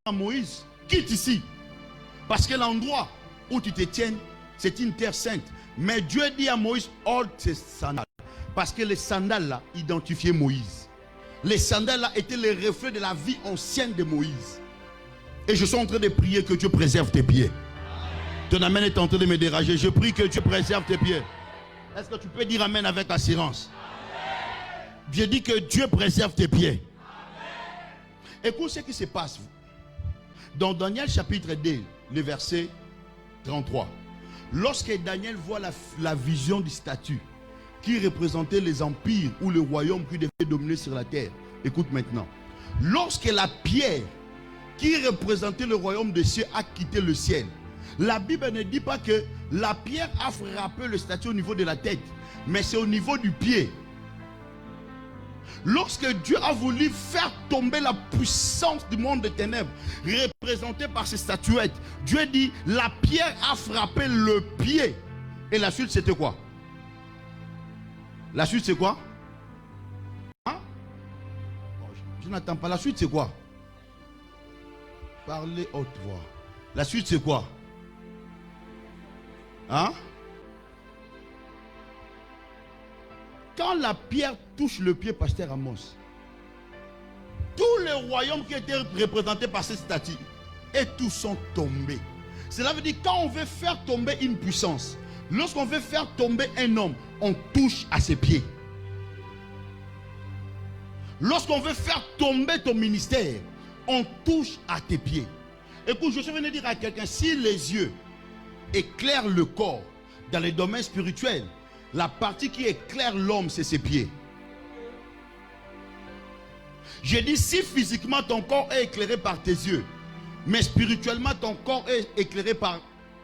à Moïse, quitte ici. Parce que l'endroit où tu te tiens, c'est une terre sainte. Mais Dieu dit à Moïse, ôte tes sandales. Parce que les sandales là identifiaient Moïse. Les sandales là étaient les reflets de la vie ancienne de Moïse. Et je suis en train de prier que Dieu préserve tes pieds. Ton amen est en train de me déranger. Je prie que Dieu préserve tes pieds. Est-ce que tu peux dire amen avec assurance? J'ai dit que Dieu préserve tes pieds. Écoute ce qui se passe. Dans Daniel chapitre 2, le verset 33. Lorsque Daniel voit la vision du statut qui représentait les empires ou le royaume qui devait dominer sur la terre. Écoute maintenant. Lorsque la pierre qui représentait le royaume des cieux a quitté le ciel, la Bible ne dit pas que la pierre a frappé le statut au niveau de la tête, mais c'est au niveau du pied. Lorsque Dieu a voulu faire tomber la puissance du monde des ténèbres, représentée par ces statuettes, Dieu dit, la pierre a frappé le pied. Et la suite, c'était quoi? La suite, c'est quoi? Hein? Je n'attends pas. La suite, c'est quoi? Parlez haute voix. La suite, c'est quoi? Hein? Quand la pierre touche le pied, pasteur Amos, tous les royaumes qui étaient représentés par cette statue, et tous sont tombés. Cela veut dire quand on veut faire tomber une puissance, lorsqu'on veut faire tomber un homme, on touche à ses pieds. Lorsqu'on veut faire tomber ton ministère, on touche à tes pieds. Écoute, je suis venu dire à quelqu'un, si les yeux éclairent le corps dans les domaines spirituels, la partie qui éclaire l'homme, c'est ses pieds. J'ai dit, si physiquement ton corps est éclairé par tes yeux, mais spirituellement ton corps est éclairé par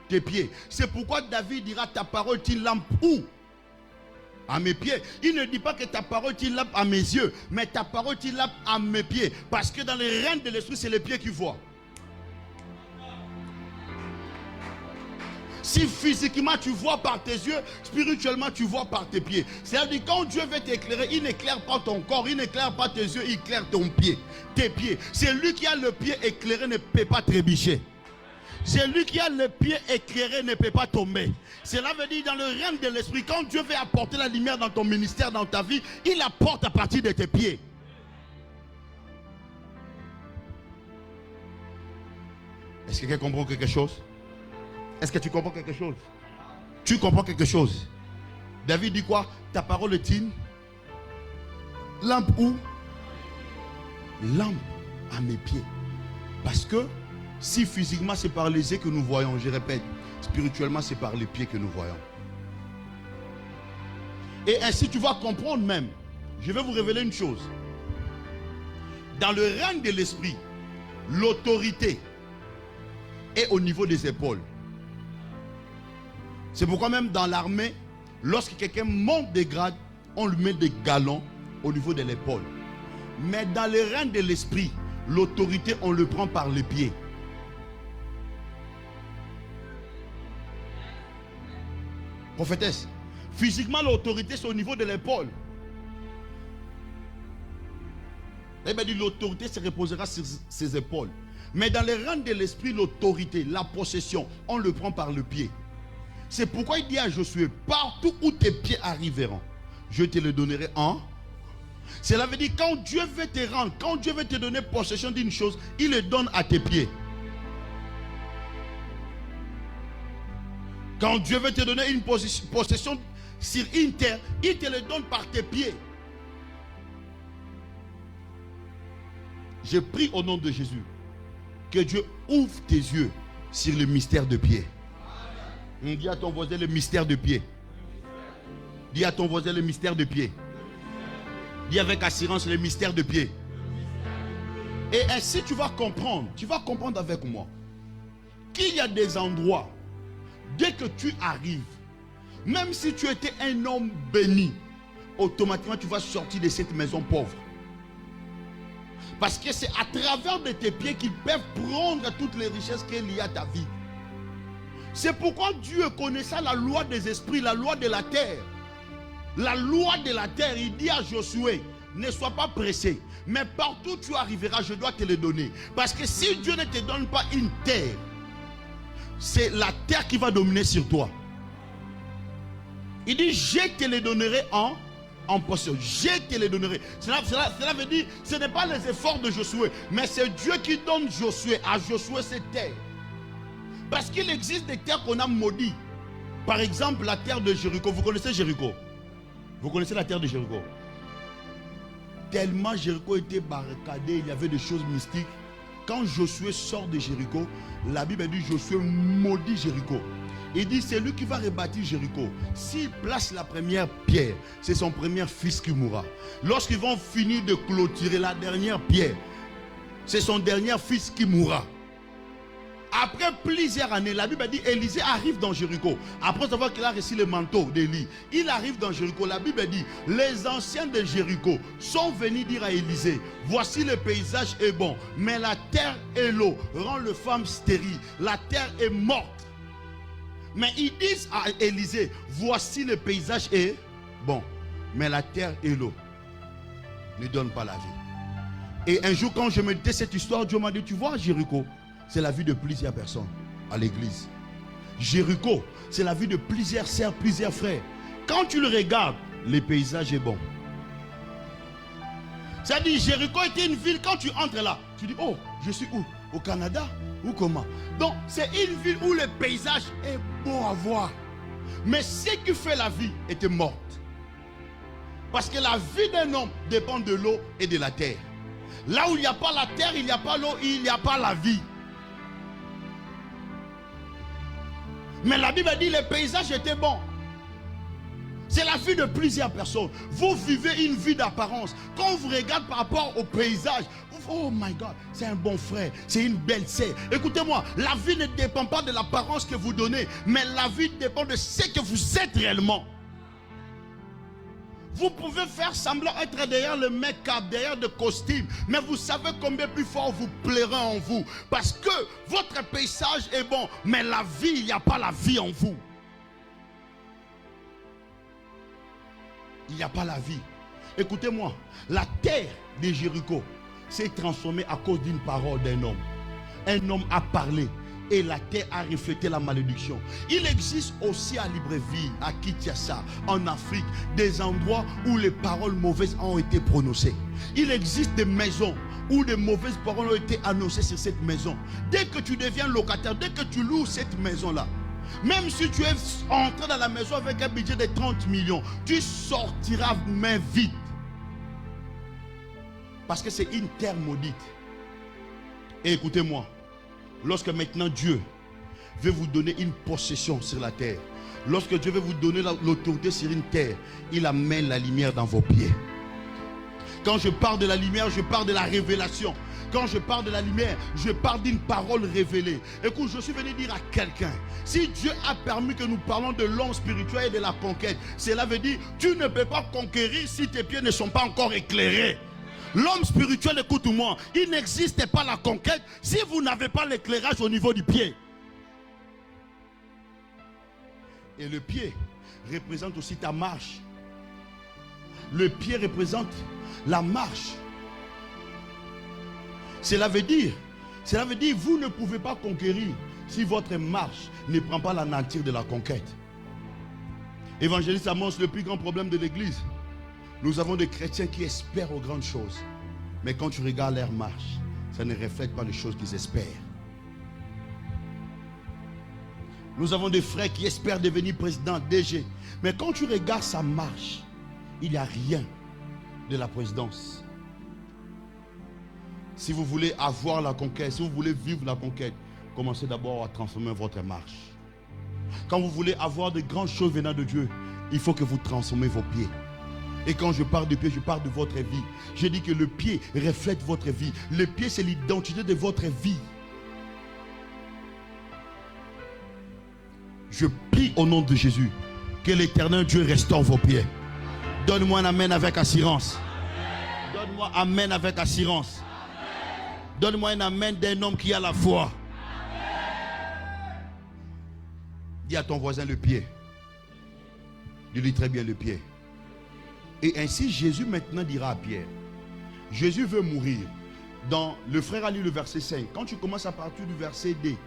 tes pieds. C'est pourquoi David dira, ta parole est une lampe où? À mes pieds. Il ne dit pas que ta parole est une lampe à mes yeux, mais ta parole est une lampe à mes pieds. Parce que dans les règnes de l'esprit, c'est les pieds qui voient. Si physiquement tu vois par tes yeux, spirituellement tu vois par tes pieds. C'est-à-dire quand Dieu veut t'éclairer, il n'éclaire pas ton corps, il n'éclaire pas tes yeux, il éclaire ton pied, tes pieds. C'est lui qui a le pied éclairé ne peut pas trébucher. C'est lui qui a le pied éclairé ne peut pas tomber. Cela veut dire dans le règne de l'esprit, quand Dieu veut apporter la lumière dans ton ministère, dans ta vie, il apporte à partir de tes pieds. Est-ce que quelqu'un comprend quelque chose? Est-ce que tu comprends quelque chose? Tu comprends quelque chose? David dit quoi? Ta parole est une lampe où? Lampe à mes pieds. Parce que si physiquement c'est par les yeux que nous voyons, je répète, spirituellement c'est par les pieds que nous voyons. Et ainsi tu vas comprendre même. Je vais vous révéler une chose. Dans le règne de l'esprit, l'autorité est au niveau des épaules. C'est pourquoi même dans l'armée, lorsque quelqu'un monte des grades, on lui met des galons au niveau de l'épaule. Mais dans le règne de l'esprit, l'autorité, on le prend par les pieds. Prophétesse, physiquement l'autorité c'est au niveau de l'épaule. Elle m'a dit l'autorité se reposera sur ses épaules. Mais dans le règne de l'esprit, l'autorité, la possession, on le prend par le pied. C'est pourquoi il dit à Josué, partout où tes pieds arriveront, je te le donnerai en. Cela veut dire quand Dieu veut te rendre, quand Dieu veut te donner possession d'une chose, il le donne à tes pieds. Quand Dieu veut te donner une possession sur une terre, il te le donne par tes pieds. Je prie au nom de Jésus que Dieu ouvre tes yeux sur le mystère de pied. On dit à ton voisin le mystère de pied. Dis à ton voisin le mystère de pied. Dis avec assurance le mystère de pied. Et ainsi tu vas comprendre avec moi qu'il y a des endroits, dès que tu arrives, même si tu étais un homme béni, automatiquement tu vas sortir de cette maison pauvre. Parce que c'est à travers de tes pieds qu'ils peuvent prendre toutes les richesses qu'il y a à ta vie. C'est pourquoi Dieu connaissait la loi des esprits, la loi de la terre. La loi de la terre, il dit à Josué, ne sois pas pressé. Mais partout où tu arriveras, je dois te le donner. Parce que si Dieu ne te donne pas une terre, c'est la terre qui va dominer sur toi. Il dit, je te les donnerai en possession. Je te les donnerai. Cela veut dire, ce n'est pas les efforts de Josué, mais c'est Dieu qui donne à Josué cette terre. Parce qu'il existe des terres qu'on a maudites. Par exemple, la terre de Jéricho. Vous connaissez Jéricho? Vous connaissez la terre de Jéricho? Tellement Jéricho était barricadé, il y avait des choses mystiques. Quand Josué sort de Jéricho, la Bible dit Josué maudit Jéricho. Il dit c'est lui qui va rebâtir Jéricho. S'il place la première pierre, c'est son premier fils qui mourra. Lorsqu'ils vont finir de clôturer la dernière pierre, c'est son dernier fils qui mourra. Après plusieurs années, la Bible dit Élisée arrive dans Jéricho. Après savoir qu'il a reçu le manteau d'Élie, il arrive dans Jéricho. La Bible dit les anciens de Jéricho sont venus dire à Élisée, voici le paysage est bon, mais la terre et l'eau rend les femmes stériles. La terre est morte. Mais ils disent à Élisée, voici le paysage est bon, mais la terre et l'eau ne donnent pas la vie. Et un jour quand je me disais cette histoire, Dieu m'a dit, tu vois Jéricho, c'est la vie de plusieurs personnes à l'église. Jéricho, c'est la vie de plusieurs sœurs, plusieurs frères. Quand tu le regardes, le paysage est bon. C'est-à-dire, Jéricho était une ville, quand tu entres là, tu dis, oh, je suis où? Au Canada? Ou comment? Donc, c'est une ville où le paysage est bon à voir. Mais ce qui fait la vie était morte. Parce que la vie d'un homme dépend de l'eau et de la terre. Là où il n'y a pas la terre, il n'y a pas l'eau, il n'y a pas la vie. Mais la Bible dit le paysage était bon. C'est la vie de plusieurs personnes. Vous vivez une vie d'apparence. Quand on vous regarde par rapport au paysage, oh my God, c'est un bon frère, c'est une belle sœur. Écoutez-moi, la vie ne dépend pas de l'apparence que vous donnez, mais la vie dépend de ce que vous êtes réellement. Vous pouvez faire semblant être derrière le make-up, derrière le costume, mais vous savez combien plus fort vous plaira en vous. Parce que votre paysage est bon, mais la vie, il n'y a pas la vie en vous. Il n'y a pas la vie. Écoutez-moi, la terre de Jéricho s'est transformée à cause d'une parole d'un homme. Un homme a parlé et la terre a reflété la malédiction. Il existe aussi à Libreville, à Kinshasa, en Afrique, des endroits où les paroles mauvaises ont été prononcées. Il existe des maisons où de mauvaises paroles ont été annoncées sur cette maison. Dès que tu deviens locataire, dès que tu loues cette maison-là, même si tu es entré dans la maison avec un budget de 30 millions, tu sortiras main vide. Parce que c'est une terre maudite. Et écoutez-moi, lorsque maintenant Dieu veut vous donner une possession sur la terre, lorsque Dieu veut vous donner l'autorité sur une terre, il amène la lumière dans vos pieds. Quand je parle de la lumière, je parle de la révélation. Quand je parle de la lumière, je parle d'une parole révélée. Écoute, je suis venu dire à quelqu'un, si Dieu a permis que nous parlons de l'homme spirituel et de la conquête, cela veut dire tu ne peux pas conquérir si tes pieds ne sont pas encore éclairés. L'homme spirituel, écoute-moi, il n'existe pas la conquête si vous n'avez pas l'éclairage au niveau du pied. Et le pied représente aussi ta marche. Le pied représente la marche. Cela veut dire, vous ne pouvez pas conquérir si votre marche ne prend pas la nature de la conquête. Évangéliste Amos, le plus grand problème de l'église, nous avons des chrétiens qui espèrent aux grandes choses. Mais quand tu regardes leur marche, ça ne reflète pas les choses qu'ils espèrent. Nous avons des frères qui espèrent devenir président, DG. Mais quand tu regardes sa marche, il n'y a rien de la présidence. Si vous voulez avoir la conquête, si vous voulez vivre la conquête, commencez d'abord à transformer votre marche. Quand vous voulez avoir de grandes choses venant de Dieu, il faut que vous transformez vos pieds. Et quand je parle de pied, je parle de votre vie. Je dis que le pied reflète votre vie. Le pied, c'est l'identité de votre vie. Je prie au nom de Jésus que l'Éternel Dieu restaure vos pieds. Donne-moi un amen avec assurance. Donne-moi un amen avec assurance. Donne-moi un amen d'un homme qui a la foi. Dis à ton voisin le pied. Dis-lui très bien le pied. Et ainsi, Jésus maintenant dira à Pierre, Jésus veut mourir. Dans le frère a lu le verset 5. Quand tu commences à partir du verset D,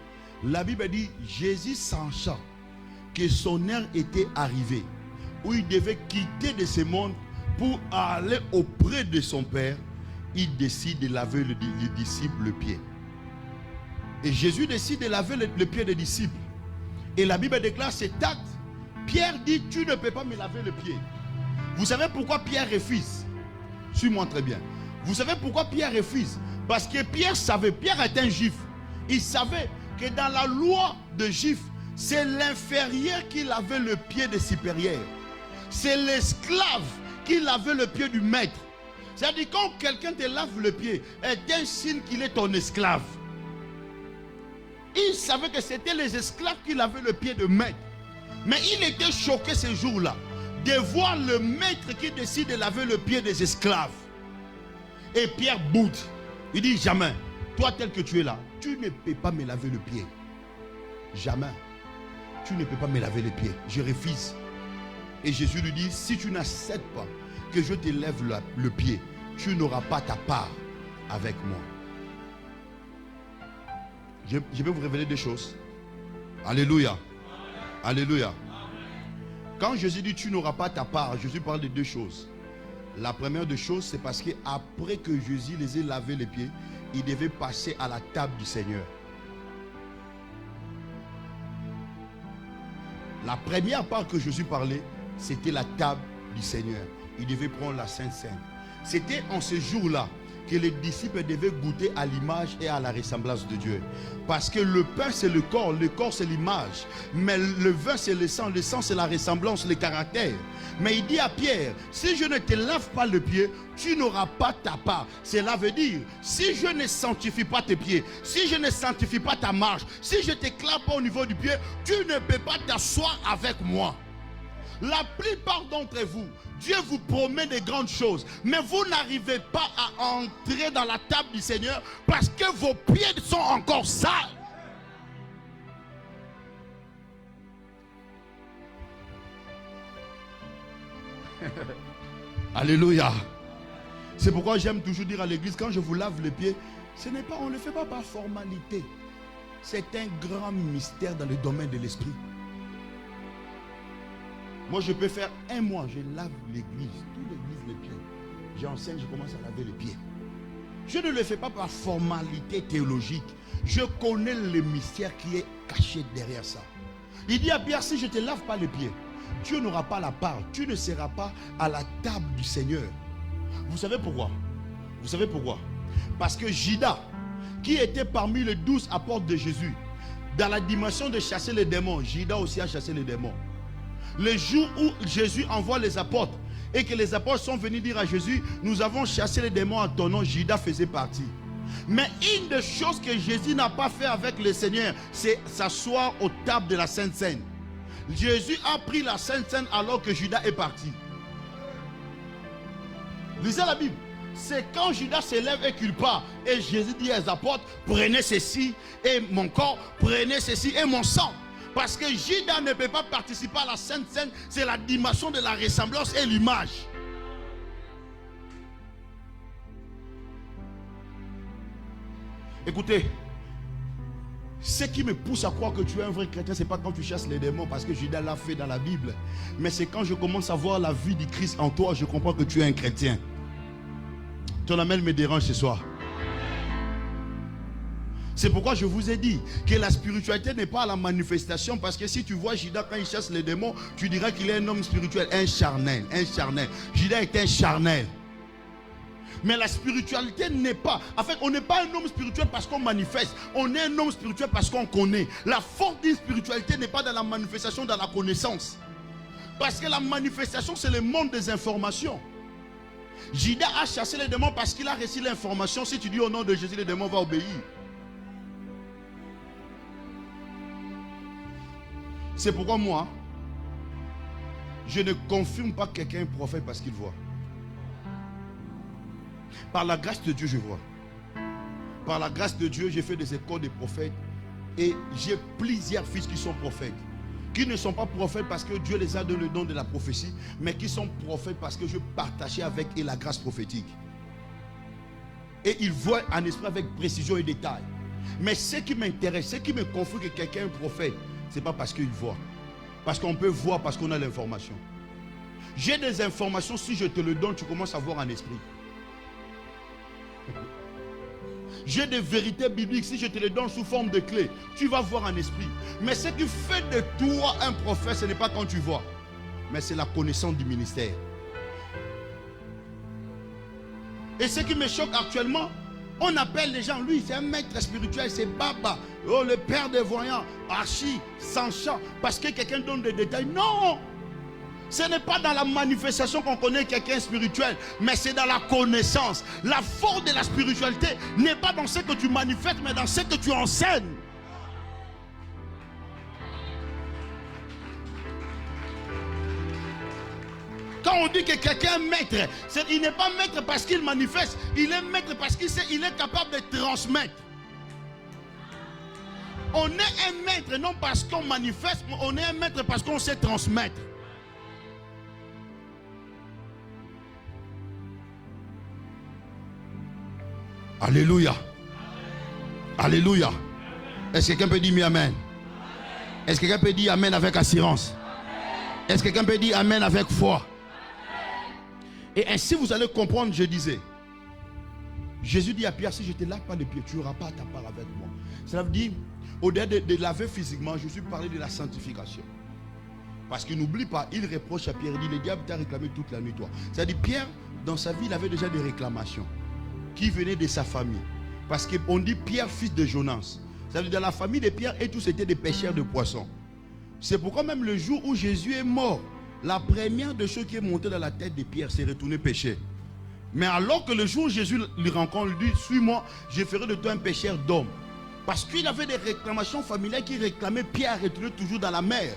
la Bible dit, Jésus sachant que son heure était arrivée, où il devait quitter de ce monde pour aller auprès de son Père, il décide de laver le disciple le pied. Et Jésus décide de laver le pied des disciples. Et la Bible déclare cet acte. Pierre dit, tu ne peux pas me laver le pied. Vous savez pourquoi Pierre refuse? Suis-moi très bien. Vous savez pourquoi Pierre refuse? Parce que Pierre savait, Pierre est un juif. Il savait que dans la loi de juif, c'est l'inférieur qui lavait le pied des supérieurs. C'est l'esclave qui lavait le pied du maître. C'est-à-dire quand quelqu'un te lave le pied, est un signe qu'il est ton esclave. Il savait que c'était les esclaves qui lavaient le pied de maître. Mais il était choqué ce jour-là de voir le maître qui décide de laver le pied des esclaves. Et Pierre boude. Il dit, jamais, toi tel que tu es là, tu ne peux pas me laver le pied. Jamais. Tu ne peux pas me laver les pieds. Je refuse. Et Jésus lui dit, si tu n'acceptes pas que je te lève le pied, tu n'auras pas ta part avec moi. Je vais vous révéler des choses. Alléluia. Alléluia. Quand Jésus dit tu n'auras pas ta part, Jésus parle de deux choses. La première des choses, c'est parce qu'après que Jésus les ait lavé les pieds, il devait passer à la table du Seigneur. La première part que Jésus parlait, c'était la table du Seigneur. Il devait prendre la Sainte Seine. C'était en ce jour-là que les disciples devaient goûter à l'image et à la ressemblance de Dieu. Parce que le pain c'est le corps c'est l'image. Mais le vin c'est le sang c'est la ressemblance, le caractère. Mais il dit à Pierre, si je ne te lave pas le pied, tu n'auras pas ta part. Cela veut dire, si je ne sanctifie pas tes pieds, si je ne sanctifie pas ta marche, si je ne t'éclate pas au niveau du pied, tu ne peux pas t'asseoir avec moi. La plupart d'entre vous, Dieu vous promet de grandes choses, mais vous n'arrivez pas à entrer dans la table du Seigneur parce que vos pieds sont encore sales. Alléluia. C'est pourquoi j'aime toujours dire à l'église, quand je vous lave les pieds, on ne le fait pas par formalité. C'est un grand mystère dans le domaine de l'esprit. Moi, je peux faire un mois, je lave l'église, toute l'église les pieds. J'enseigne, je commence à laver les pieds. Je ne le fais pas par formalité théologique. Je connais le mystère qui est caché derrière ça. Il dit à Pierre, si je ne te lave pas les pieds, tu n'auras pas la part, tu ne seras pas à la table du Seigneur. Vous savez pourquoi? Vous savez pourquoi? Parce que Judas, qui était parmi les 12 apôtres de Jésus, dans la dimension de chasser les démons, Judas aussi a chassé les démons. Le jour où Jésus envoie les apôtres et que les apôtres sont venus dire à Jésus, nous avons chassé les démons à ton nom, Judas faisait partie. Mais une des choses que Jésus n'a pas fait avec le Seigneur, c'est s'asseoir aux tables de la Sainte Seine. Jésus a pris la Sainte Seine alors que Judas est parti. Lisez la Bible. C'est quand Judas se lève et qu'il part. Et Jésus dit aux apôtres, prenez ceci et mon corps, prenez ceci et mon sang. Parce que Judas ne peut pas participer à la Sainte Seine, c'est la dimension de la ressemblance et l'image. Écoutez, ce qui me pousse à croire que tu es un vrai chrétien, ce n'est pas quand tu chasses les démons, parce que Judas l'a fait dans la Bible. Mais c'est quand je commence à voir la vie du Christ en toi, je comprends que tu es un chrétien. Ton amen me dérange ce soir. C'est pourquoi je vous ai dit que la spiritualité n'est pas à la manifestation, parce que si tu vois Judas quand il chasse les démons, tu diras qu'il est un homme spirituel, un charnel. Judas est un charnel. Mais la spiritualité n'est pas... En fait, on n'est pas un homme spirituel parce qu'on manifeste. On est un homme spirituel parce qu'on connaît. La force d'une spiritualité n'est pas dans la manifestation, dans la connaissance. Parce que la manifestation, c'est le monde des informations. Judas a chassé les démons parce qu'il a reçu l'information. Si tu dis au nom de Jésus, les démons vont obéir. C'est pourquoi moi, je ne confirme pas que quelqu'un est prophète parce qu'il voit. Par la grâce de Dieu, je vois. Par la grâce de Dieu, j'ai fait des écoles de prophètes. Et j'ai plusieurs fils qui sont prophètes. qui ne sont pas prophètes parce que Dieu les a donné le don de la prophétie, mais qui sont prophètes parce que je partageais avec eux la grâce prophétique. Et ils voient en esprit avec précision et détail. Mais ce qui m'intéresse, ce qui me confie que quelqu'un est un prophète, ce n'est pas parce qu'il voit. Parce qu'on peut voir, parce qu'on a l'information. J'ai des informations, si je te le donne, tu commences à voir en esprit. J'ai des vérités bibliques, si je te les donne sous forme de clés, tu vas voir en esprit. Mais ce qui fait de toi un prophète, ce n'est pas quand tu vois, mais c'est la connaissance du ministère. Et ce qui me choque actuellement, on appelle les gens, lui c'est un maître spirituel, c'est Baba, oh, le père des voyants, Archi, Sancha, parce que quelqu'un donne des détails. Non! Ce n'est pas dans la manifestation qu'on connaît quelqu'un spirituel, mais c'est dans la connaissance. La force de la spiritualité n'est pas dans ce que tu manifestes, mais dans ce que tu enseignes. Quand on dit que quelqu'un est maître, il n'est pas maître parce qu'il manifeste, il est maître parce qu'il sait, il est capable de transmettre. On est un maître non parce qu'on manifeste, mais on est un maître parce qu'on sait transmettre. Alléluia. Alléluia. Est-ce que quelqu'un peut dire amen? Est-ce que quelqu'un peut dire amen avec assurance? Est-ce que quelqu'un peut dire amen avec foi? Et ainsi vous allez comprendre, je disais. Jésus dit à Pierre, si je ne te lave pas les pieds, tu n'auras pas ta part avec moi. Cela veut dire, au-delà de laver physiquement, Jésus parlait de la sanctification. Parce qu'il n'oublie pas, il reproche à Pierre, il dit, le diable t'a réclamé toute la nuit, toi. C'est-à-dire, Pierre, dans sa vie, il avait déjà des réclamations qui venaient de sa famille. Parce qu'on dit Pierre, fils de Jonas. C'est-à-dire, dans la famille de Pierre, et tous étaient des pêcheurs de poissons. C'est pourquoi même le jour où Jésus est mort, la première de choses qui est montée dans la tête de Pierre, c'est retourner pécher. Mais alors que le jour où Jésus le rencontre, il dit, suis-moi, je ferai de toi un pêcheur d'hommes. Parce qu'il avait des réclamations familiales qui réclamaient Pierre à retourner toujours dans la mer.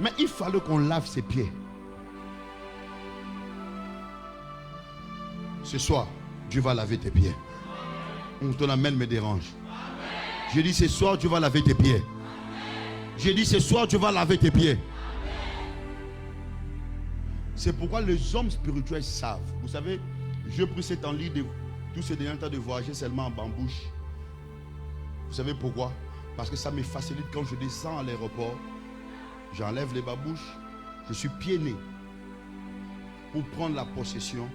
Mais il fallait qu'on lave ses pieds. Ce soir, Dieu va laver tes pieds. Ton amène me dérange. Je dis ce soir, Dieu va laver tes pieds. Je dis ce soir, Dieu va laver tes pieds. C'est pourquoi les hommes spirituels savent. Vous savez, je pris cet envie de tous ces derniers temps de voyager seulement en bambouche. Vous savez pourquoi? Parce que ça me facilite quand je descends à l'aéroport. J'enlève les babouches. Je suis pieds nus pour prendre la possession.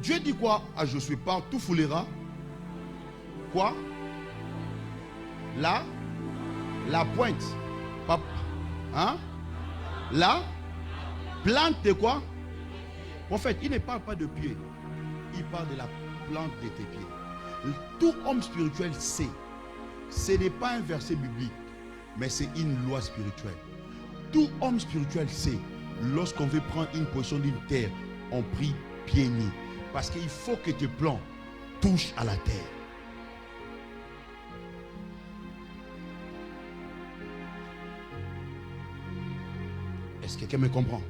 Dieu dit quoi à Josué? Partout foulera. Quoi? Là, la pointe. Hein? Là, plante de quoi? En fait, il ne parle pas de pied. Il parle de la plante de tes pieds. Tout homme spirituel sait. Ce n'est pas un verset biblique, mais c'est une loi spirituelle. Tout homme spirituel sait. Lorsqu'on veut prendre une position d'une terre, on prie pieds nus. Parce qu'il faut que tes plans touchent à la terre. Est-ce que quelqu'un me comprend?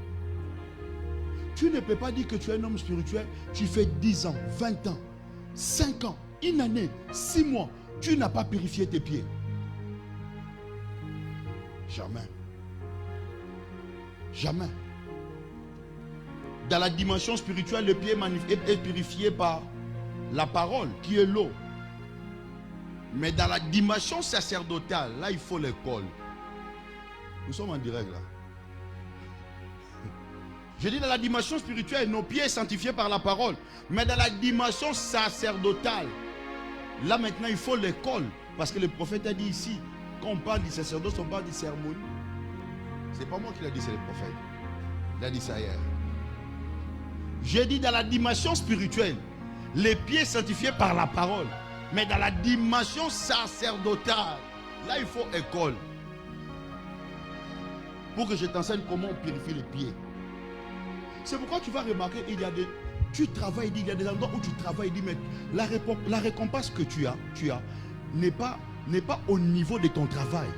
Tu ne peux pas dire que tu es un homme spirituel, tu fais 10 ans, 20 ans, 5 ans, une année, 6 mois, tu n'as pas purifié tes pieds. Jamais. Jamais. Dans la dimension spirituelle, le pied est purifié par la parole, qui est l'eau. Mais dans la dimension sacerdotale, là, il faut l'école. Nous sommes en direct là. Je dis dans la dimension spirituelle, nos pieds sont sanctifiés par la parole. Mais dans la dimension sacerdotale, là maintenant, il faut l'école. Parce que le prophète a dit ici, quand on parle du sacerdoce, on parle du cérémonie. C'est pas moi qui l'ai dit, c'est le prophète. Il a dit ça hier. J'ai dit dans la dimension spirituelle, les pieds sanctifiés par la parole. Mais dans la dimension sacerdotale, là il faut école. Pour que je t'enseigne comment on purifie les pieds. C'est pourquoi tu vas remarquer, tu travailles, il y a des endroits où tu travailles, mais la récompense que tu as n'est pas au niveau de ton travail.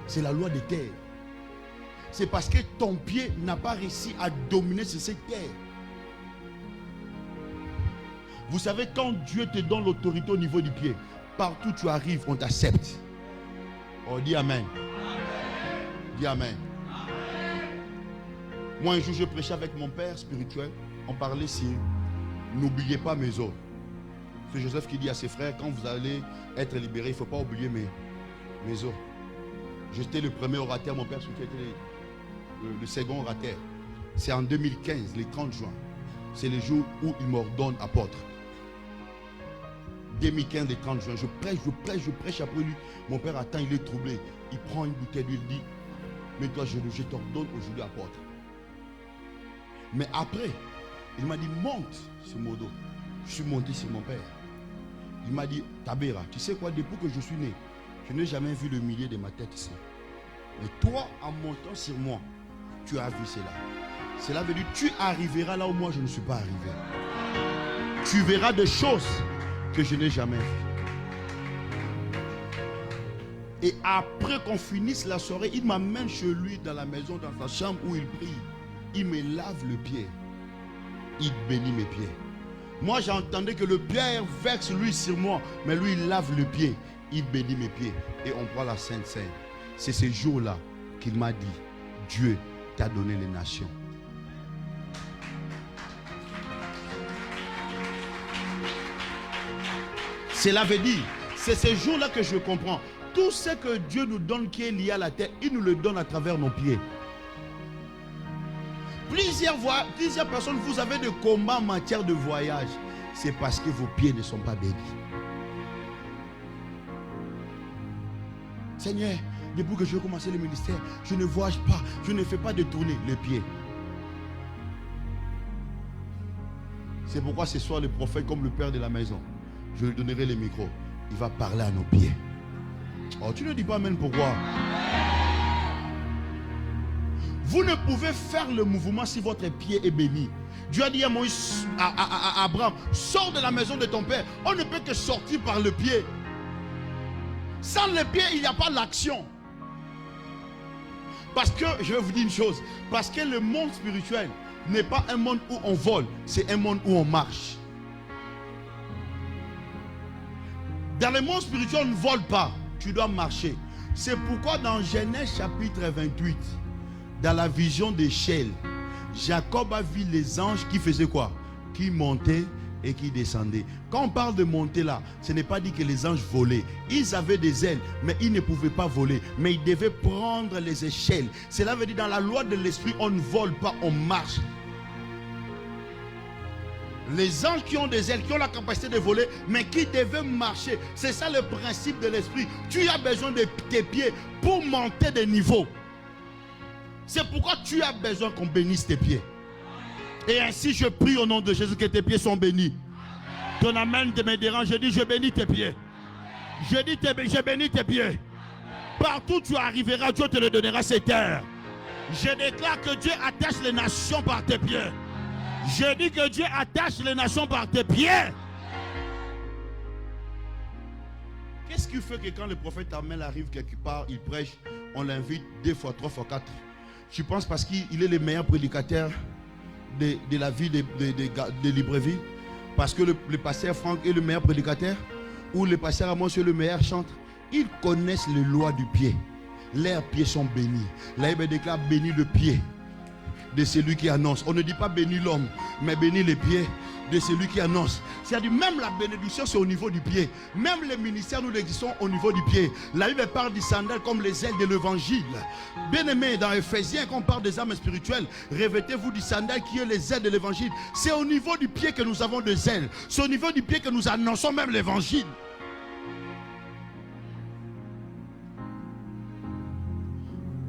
C'est la loi des terres. C'est parce que ton pied n'a pas réussi à dominer sur cette terre. Vous savez, quand Dieu te donne l'autorité au niveau du pied, partout où tu arrives, on t'accepte. Oh, dis Amen. Dis Amen. Moi, un jour, je prêchais avec mon père spirituel. On parlait si n'oubliez pas mes os. C'est Joseph qui dit à ses frères, quand vous allez être libérés, il ne faut pas oublier mes os. J'étais le premier orateur, mon père spirituel était le second orateur. C'est en 2015, le 30 juin. C'est le jour où il m'ordonne apôtre. 2015, le 30 juin. Je prêche. Après lui, mon père attend, il est troublé. Il prend une bouteille d'huile, il dit, mais toi, je t'ordonne aujourd'hui apôtre. Mais après, il m'a dit, monte sur mon dos. Je suis monté sur mon père. Il m'a dit, Tabera, tu sais quoi, depuis que je suis né, je n'ai jamais vu le milieu de ma tête ici. Mais toi, en montant sur moi, tu as vu cela. Cela veut dire tu arriveras là où moi je ne suis pas arrivé. Tu verras des choses que je n'ai jamais vues. Et après qu'on finisse la soirée, il m'amène chez lui dans la maison, dans sa chambre où il prie. Il me lave le pied. Il bénit mes pieds. Moi j'entendais que le Père verse lui sur moi, mais lui il lave le pied. Il bénit mes pieds. Et on prend la Sainte Seine. C'est ce jour-là qu'il m'a dit, Dieu t'a donné les nations. Cela veut dire, c'est ce jour-là que je comprends. Tout ce que Dieu nous donne qui est lié à la terre, il nous le donne à travers nos pieds. Plusieurs personnes, vous avez des combats en matière de voyage. C'est parce que vos pieds ne sont pas bénis. Seigneur, depuis que je vais commencer le ministère, je ne voyage pas, je ne fais pas de tournée, les pieds. C'est pourquoi ce soir le prophète, comme le père de la maison, je lui donnerai le micro. Il va parler à nos pieds. Oh, tu ne dis pas amen, pourquoi? Vous ne pouvez faire le mouvement si votre pied est béni. Dieu a dit à Moïse, à Abraham, sors de la maison de ton père. On ne peut que sortir par le pied. Sans le pied, il n'y a pas l'action. Parce que, je vais vous dire une chose, parce que le monde spirituel n'est pas un monde où on vole, c'est un monde où on marche. Dans le monde spirituel, on ne vole pas, tu dois marcher. C'est pourquoi dans Genèse chapitre 28, dans la vision d'Échelle, Jacob a vu les anges qui faisaient quoi? Qui montaient et qui descendaient. Quand on parle de monter là, ce n'est pas dit que les anges volaient. Ils avaient des ailes, mais ils ne pouvaient pas voler. Mais ils devaient prendre les échelles. Cela veut dire dans la loi de l'esprit, on ne vole pas, on marche. Les anges qui ont des ailes, qui ont la capacité de voler, mais qui devaient marcher. C'est ça le principe de l'esprit. Tu as besoin de tes pieds pour monter des niveaux. C'est pourquoi tu as besoin qu'on bénisse tes pieds. Et ainsi je prie au nom de Jésus que tes pieds sont bénis. Ton amen me dérange. Je dis je bénis tes pieds. Je bénis tes pieds. Partout où tu arriveras, Dieu te le donnera cette terre. Je déclare que Dieu attache les nations par tes pieds. Je dis que Dieu attache les nations par tes pieds. Qu'est-ce qui fait que quand le prophète Amel arrive quelque part, il prêche, on l'invite 2 fois, 3 fois, 4? Je pense parce qu'il est le meilleur prédicateur de la ville de Libreville, parce que le pasteur Franck est le meilleur prédicateur, ou le pasteur Amos est le meilleur chanteur. Ils connaissent les lois du pied. Leurs pieds sont bénis. La Bible déclare béni le pied de celui qui annonce. On ne dit pas béni l'homme, mais béni les pieds de celui qui annonce. C'est-à-dire même la bénédiction c'est au niveau du pied. Même les ministères nous l'existons au niveau du pied. La Bible parle du sandal comme les ailes de l'évangile. Bien aimé, dans Ephésiens quand on parle des âmes spirituelles, revêtez-vous du sandal qui est les ailes de l'évangile. C'est au niveau du pied que nous avons des ailes. C'est au niveau du pied que nous annonçons même l'évangile.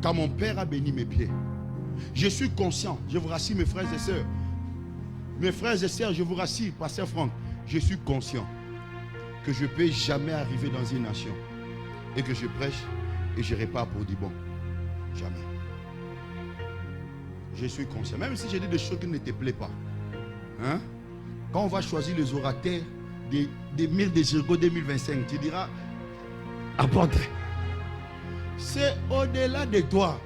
Quand mon père a béni mes pieds, je suis conscient, je vous rassure mes frères et sœurs. Mes frères et sœurs, je vous rassure, pasteur Franck, je suis conscient que je ne peux jamais arriver dans une nation et que je prêche et je repars pour du bon. Jamais. Je suis conscient. Même si j'ai dit des choses qui ne te plaisent pas. Hein? Quand on va choisir les orateurs des Mille de Jéricho 2025, tu diras, apôtre, c'est au-delà de toi.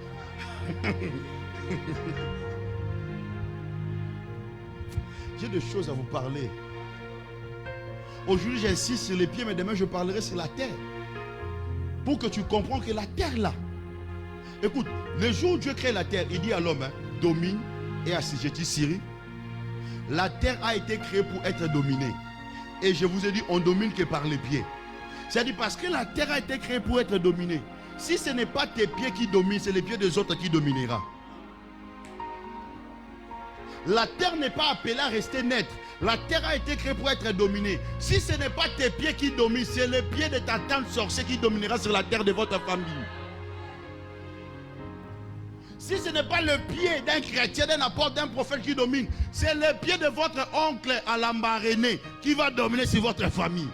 J'ai des choses à vous parler. Aujourd'hui, j'insiste sur les pieds, mais demain, je parlerai sur la terre. Pour que tu comprennes que la terre là. Écoute, le jour où Dieu crée la terre, il dit à l'homme, domine et assujettis Syrie. La terre a été créée pour être dominée. Et je vous ai dit, on domine que par les pieds. C'est-à-dire parce que la terre a été créée pour être dominée. Si ce n'est pas tes pieds qui dominent, c'est les pieds des autres qui dominera. La terre n'est pas appelée à rester nette. La terre a été créée pour être dominée. Si ce n'est pas tes pieds qui dominent, c'est les pieds de ta tante sorcière qui dominera sur la terre de votre famille. Si ce n'est pas le pied d'un chrétien, d'un apôtre, d'un prophète qui domine, c'est le pied de votre oncle à l'embarrané qui va dominer sur votre famille.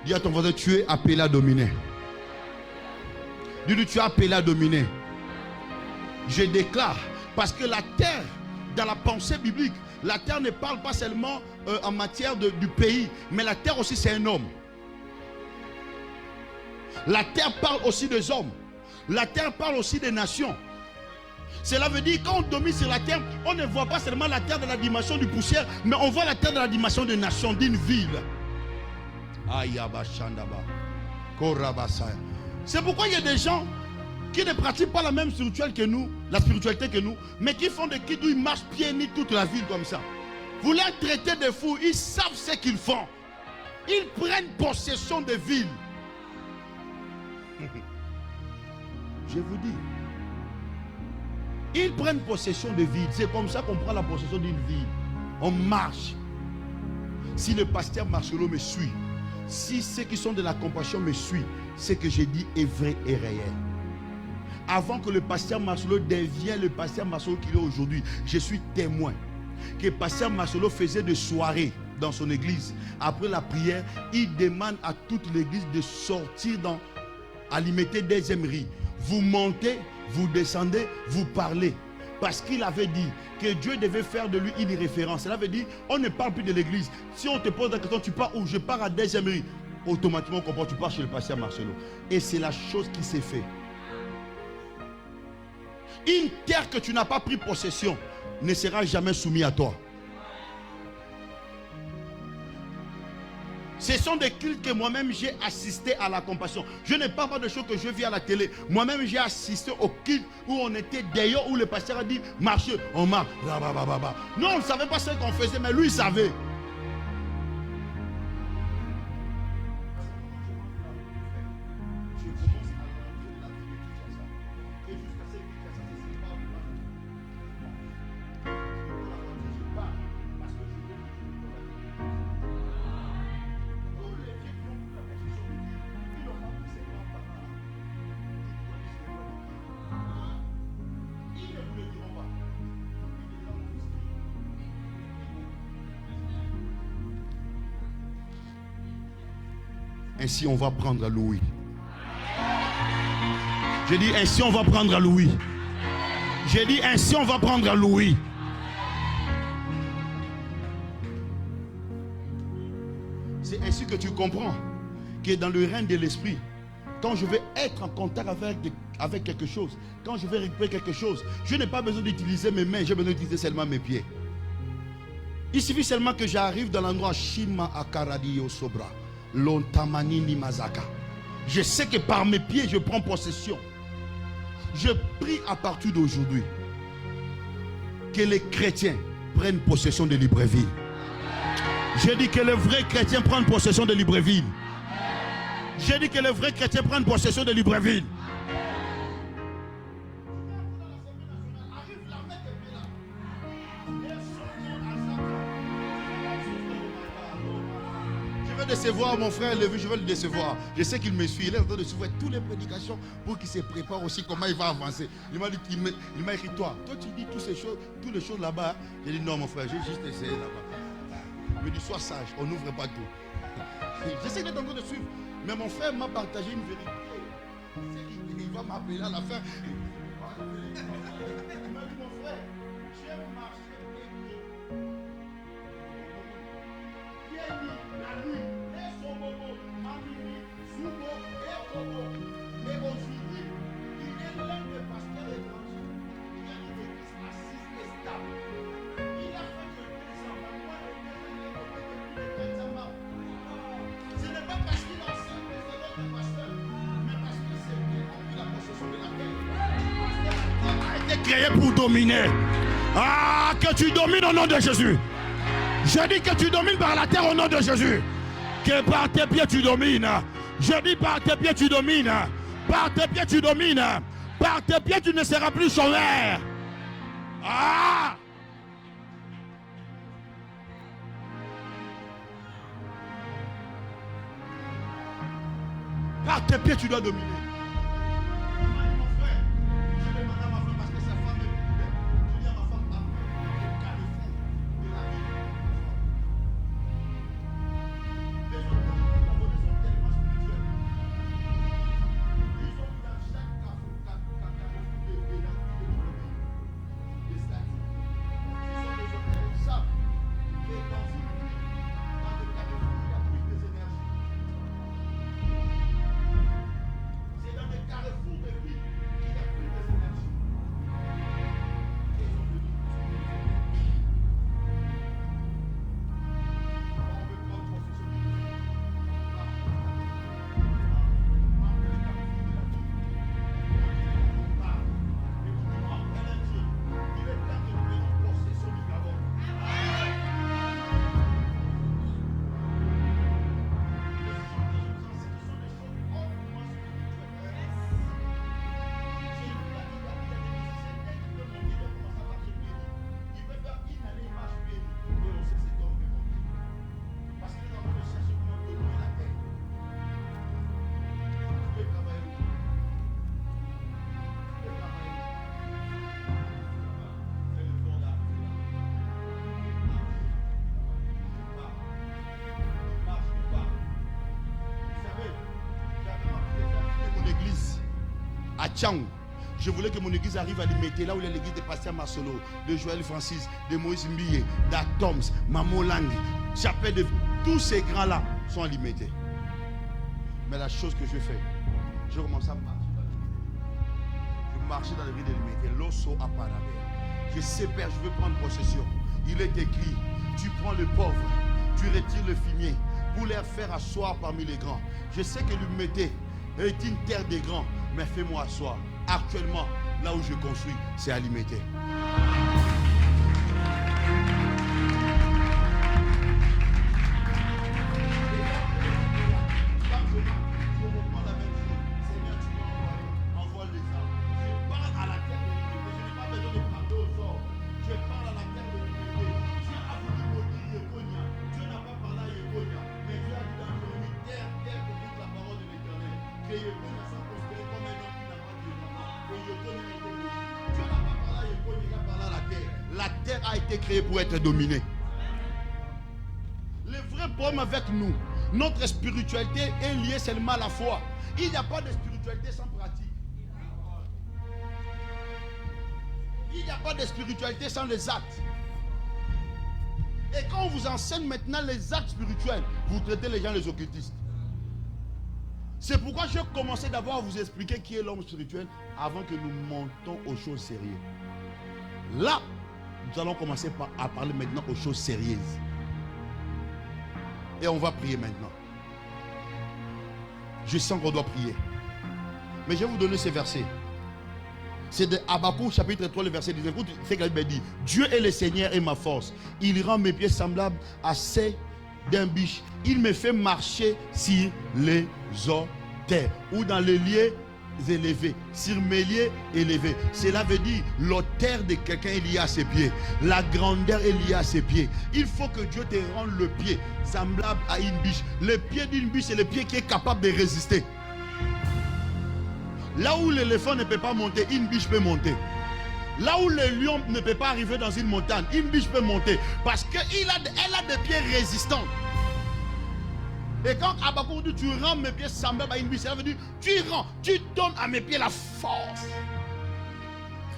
Dis à ton voisin, tu es appelé à dominer. Dis-lui, tu es appelé à dominer. Je déclare, parce que la terre, dans la pensée biblique, la terre ne parle pas seulement en matière du pays, mais la terre aussi c'est un homme. La terre parle aussi des hommes. La terre parle aussi des nations. Cela veut dire quand on domine sur la terre, on ne voit pas seulement la terre de la dimension du poussière, mais on voit la terre de la dimension des nations, d'une ville. C'est pourquoi il y a des gens qui ne pratiquent pas la même spiritualité que nous, la spiritualité que nous, mais qui font des kits où ils marchent pieds nus toute la ville comme ça. Vous les traitez de fous, ils savent ce qu'ils font. Ils prennent possession des villes. Je vous dis, ils prennent possession des villes. C'est comme ça qu'on prend la possession d'une ville. On marche. Si le pasteur Marcelo me suit, si ceux qui sont de la compassion me suivent, ce que j'ai dit est vrai et réel. Avant que le pasteur Marcelo devienne le pasteur Marcelo qu'il est aujourd'hui, je suis témoin que le pasteur Marcelo faisait des soirées dans son église. Après la prière, il demande à toute l'église de sortir à limiter des aimeries. Vous montez, vous descendez, vous parlez. Parce qu'il avait dit que Dieu devait faire de lui une référence. Cela veut dire, on ne parle plus de l'église. Si on te pose la question, tu pars où? Je pars à Des-Aimeries. Automatiquement, on comprend, tu pars chez le pasteur Marcelo. Et c'est la chose qui s'est faite. Une terre que tu n'as pas pris possession ne sera jamais soumise à toi. Ce sont des cultes que moi-même j'ai assisté à la compassion. Je ne parle pas de choses que je vis à la télé. Moi-même j'ai assisté au culte où on était d'ailleurs, où le pasteur a dit marchez, on marche. Non, on ne savait pas ce qu'on faisait, mais lui il savait. Ainsi on va prendre à Louis. J'ai dit ainsi on va prendre à Louis. J'ai dit ainsi on va prendre à Louis. C'est ainsi que tu comprends que dans le règne de l'esprit, quand je vais être en contact avec quelque chose, quand je vais récupérer quelque chose, je n'ai pas besoin d'utiliser mes mains, j'ai besoin d'utiliser seulement mes pieds. Il suffit seulement que j'arrive dans l'endroit Shima Akaradio Sobra. Je sais que par mes pieds je prends possession. Je prie à partir d'aujourd'hui que les chrétiens prennent possession de Libreville. J'ai dit que les vrais chrétiens prennent possession de Libreville. J'ai dit que les vrais chrétiens prennent possession de Libreville. Décevoir mon frère Lévi, je vais le décevoir. Je sais qu'il me suit, il est en train de suivre toutes les prédications pour qu'il se prépare aussi comment il va avancer. Il m'a dit, il m'a écrit toi tu dis toutes les choses là-bas. J'ai dit non mon frère, j'ai juste essayé là-bas. Il me dit sois sage, on n'ouvre pas tout. Je sais qu'il est en train de suivre, mais mon frère m'a partagé une vérité. Il va m'appeler à la fin. Il m'a dit mon frère, j'ai marché la nuit. Et aujourd'hui, il est l'un des pasteurs étrangers qui a une église assise et stable. Il a et pour dominer. Ah, que tu domines au nom de Jésus. Je dis que tu domines par la terre au nom de Jésus. Que par tes pieds tu domines. Je dis par tes pieds tu domines. Par tes pieds tu domines. Par tes pieds tu ne seras plus chômeur. Ah! Par tes pieds tu dois dominer. Tchang. Je voulais que mon église arrive à limiter là où il y a l'église de Pasteur Marcelo, de Joël Francis, de Moïse Mbiye, d'Atoms, Mamo Lang, Chapelle de... Tous ces grands-là sont limités. Mais la chose que je fais, je commence à marcher. Je marchais dans les rues délimitées. L'osso à Parabère. Je sépare, je veux prendre possession. Il est écrit, tu prends le pauvre, tu retires le fumier pour les faire asseoir parmi les grands. Je sais que l'humilité est une terre des grands. Mais fais-moi asseoir. Actuellement, là où je construis, c'est à limiter. Créé pour être dominé. Le vrai problème avec nous, notre spiritualité est liée seulement à la foi. Il n'y a pas de spiritualité sans pratique. Il n'y a pas de spiritualité sans les actes. Et quand on vous enseigne maintenant les actes spirituels, vous traitez les gens les occultistes. C'est pourquoi je commençais d'abord à vous expliquer qui est l'homme spirituel avant que nous montons aux choses sérieuses. Là, nous allons commencer à parler maintenant aux choses sérieuses. Et on va prier maintenant. Je sens qu'on doit prier. Mais je vais vous donner ces versets. C'est de Habakkuk chapitre 3, le verset 19. Écoute ce que la Bible dit. Dieu est le Seigneur et ma force. Il rend mes pieds semblables à ceux d'un biche. Il me fait marcher sur les auteurs ou dans les lieux élevés, sur mes lieux élevés. Cela veut dire l'auteur de quelqu'un est lié à ses pieds, la grandeur est liée à ses pieds. Il faut que Dieu te rende le pied semblable à une biche. Le pied d'une biche, c'est le pied qui est capable de résister. Là où l'éléphant ne peut pas monter, une biche peut monter. Là où le lion ne peut pas arriver dans une montagne, une biche peut monter parce qu'elle a des pieds résistants. Et quand Habakkuk dit tu rends mes pieds semblables à une biche, ça veut dire tu rends, tu donnes à mes pieds la force.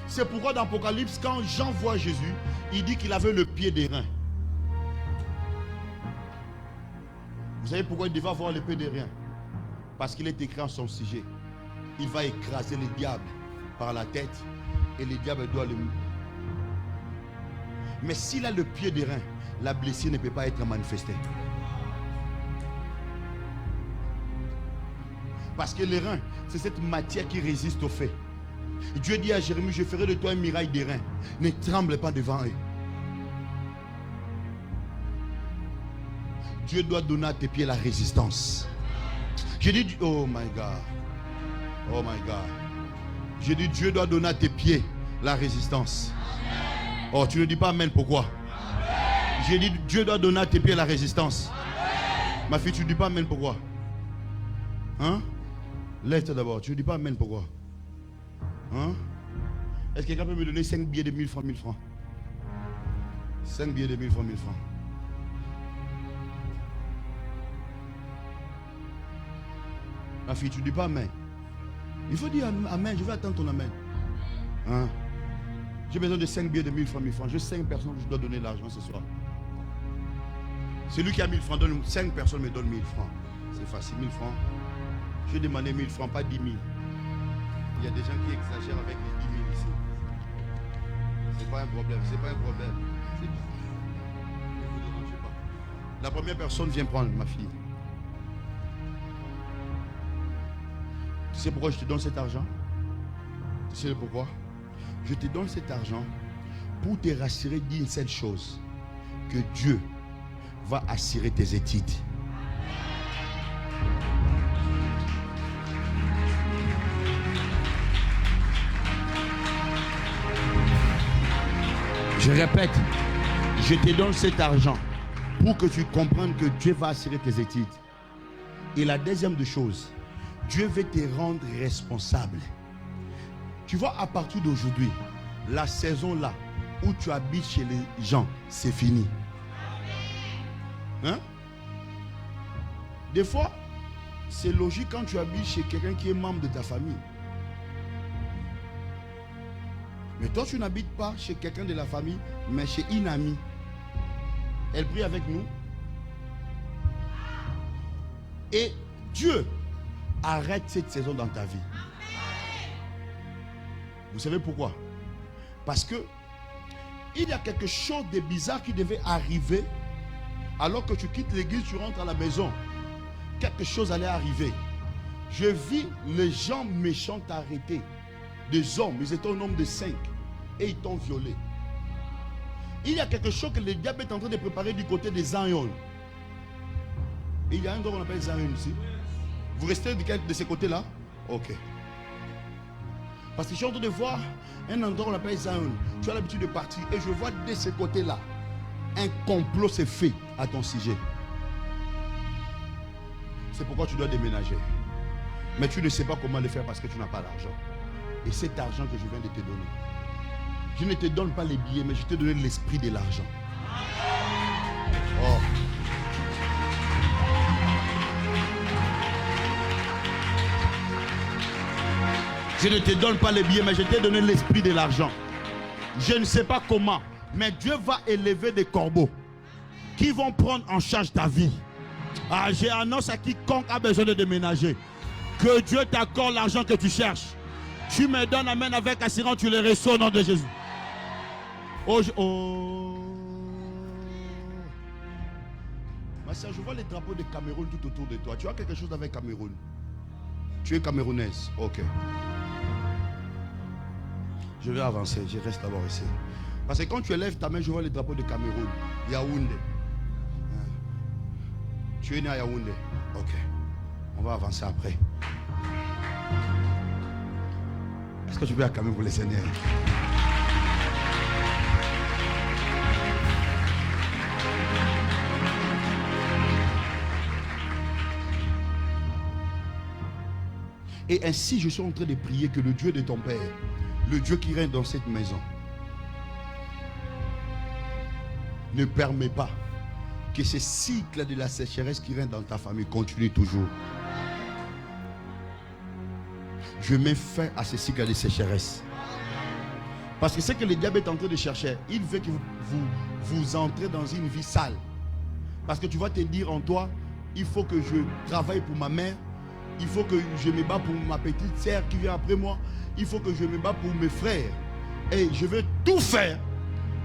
C'est pourquoi dans l'Apocalypse, quand Jean voit Jésus, il dit qu'il avait le pied d'airain. Vous savez pourquoi il devait avoir le pied d'airain? Parce qu'il est écrit en son sujet. Il va écraser le diable par la tête et le diable doit le... Mais s'il a le pied d'airain, la blessure ne peut pas être manifestée. Parce que les reins, c'est cette matière qui résiste au fait. Dieu dit à Jérémie, je ferai de toi un mirail d'airain. Ne tremble pas devant eux. Dieu doit donner à tes pieds la résistance. J'ai dit, oh my God. Oh my God. J'ai dit, Dieu doit donner à tes pieds la résistance. Oh, tu ne dis pas amen, pourquoi? J'ai dit, Dieu doit donner à tes pieds la résistance. Ma fille, tu ne dis pas amen, pourquoi? Hein? Lève-toi d'abord. Tu ne dis pas amen, pourquoi? Hein? Est-ce que quelqu'un peut me donner 5 billets de 1000 francs, 1000 francs? 5 billets de 1000 francs, 1000 francs. Ma fille, tu ne dis pas amen. Il faut dire amen. Je vais attendre ton amen. Hein? J'ai besoin de 5 billets de 1000 francs, 1000 francs. J'ai 5 personnes que je dois donner l'argent ce soir. Celui qui a 1000 francs, 5 personnes me donnent 1000 francs. C'est facile, 1000 francs. Je vais demander 1000 francs, pas 10 000. Il y a des gens qui exagèrent avec les 10 000 ici. C'est pas un problème, c'est pas un problème. Ne vous dérangez pas. La première personne vient prendre ma fille. Tu sais pourquoi je te donne cet argent? Tu sais pourquoi? Je te donne cet argent pour te rassurer d'une seule chose, que Dieu va assurer tes études. Je répète, je te donne cet argent pour que tu comprennes que Dieu va assurer tes études. Et la deuxième des choses, Dieu veut te rendre responsable. Tu vois, à partir d'aujourd'hui, la saison là où tu habites chez les gens, c'est fini. Hein? Des fois, c'est logique quand tu habites chez quelqu'un qui est membre de ta famille. Mais toi, tu n'habites pas chez quelqu'un de la famille, mais chez une amie. Elle prie avec nous. Et Dieu arrête cette saison dans ta vie. Vous savez pourquoi? Parce que il y a quelque chose de bizarre qui devait arriver. Alors que tu quittes l'église, tu rentres à la maison. Quelque chose allait arriver. Je vis les gens méchants t'arrêter. Des hommes, ils étaient au nombre de 5. Et ils t'ont violé. Il y a quelque chose que le diable est en train de préparer du côté des Zion. Et il y a un endroit qu'on appelle Zion ici. Vous restez de ces côtés-là? Ok. Parce que je suis en train de voir un endroit qu'on appelle Zion. Tu as l'habitude de partir. Et je vois de ce côté-là, un complot s'est fait à ton sujet. C'est pourquoi tu dois déménager. Mais tu ne sais pas comment le faire parce que tu n'as pas l'argent. Et cet argent que je viens de te donner, je ne te donne pas les billets, mais je te donne l'esprit de l'argent. Oh. Je ne te donne pas les billets, mais je t'ai donné l'esprit de l'argent. Je ne sais pas comment, mais Dieu va élever des corbeaux qui vont prendre en charge ta vie. Ah, j'ai annoncé à quiconque a besoin de déménager que Dieu t'accorde l'argent que tu cherches. Tu me donnes, amen, avec assurance, tu le reçois au nom de Jésus. Ma soeur, je vois les drapeaux de Cameroun tout autour de toi. Tu as quelque chose avec Cameroun? Tu es camerounaise? Ok. Je vais avancer, je reste d'abord ici. Parce que quand tu élèves ta main, je vois les drapeaux de Cameroun. Yaoundé. Tu es né à Yaoundé? Ok. On va avancer après. Est-ce que tu peux acclamer pour le Seigneur? Et ainsi, je suis en train de prier que le Dieu de ton Père, le Dieu qui règne dans cette maison, ne permet pas que ce cycle de la sécheresse qui règne dans ta famille continue toujours. Je mets fin à ce cycle de sécheresse. Parce que c'est que le diable est en train de chercher. Il veut que vous entrez dans une vie sale. Parce que tu vas te dire en toi, il faut que je travaille pour ma mère. Il faut que je me bats pour ma petite sœur qui vient après moi. Il faut que je me bats pour mes frères. Et je vais tout faire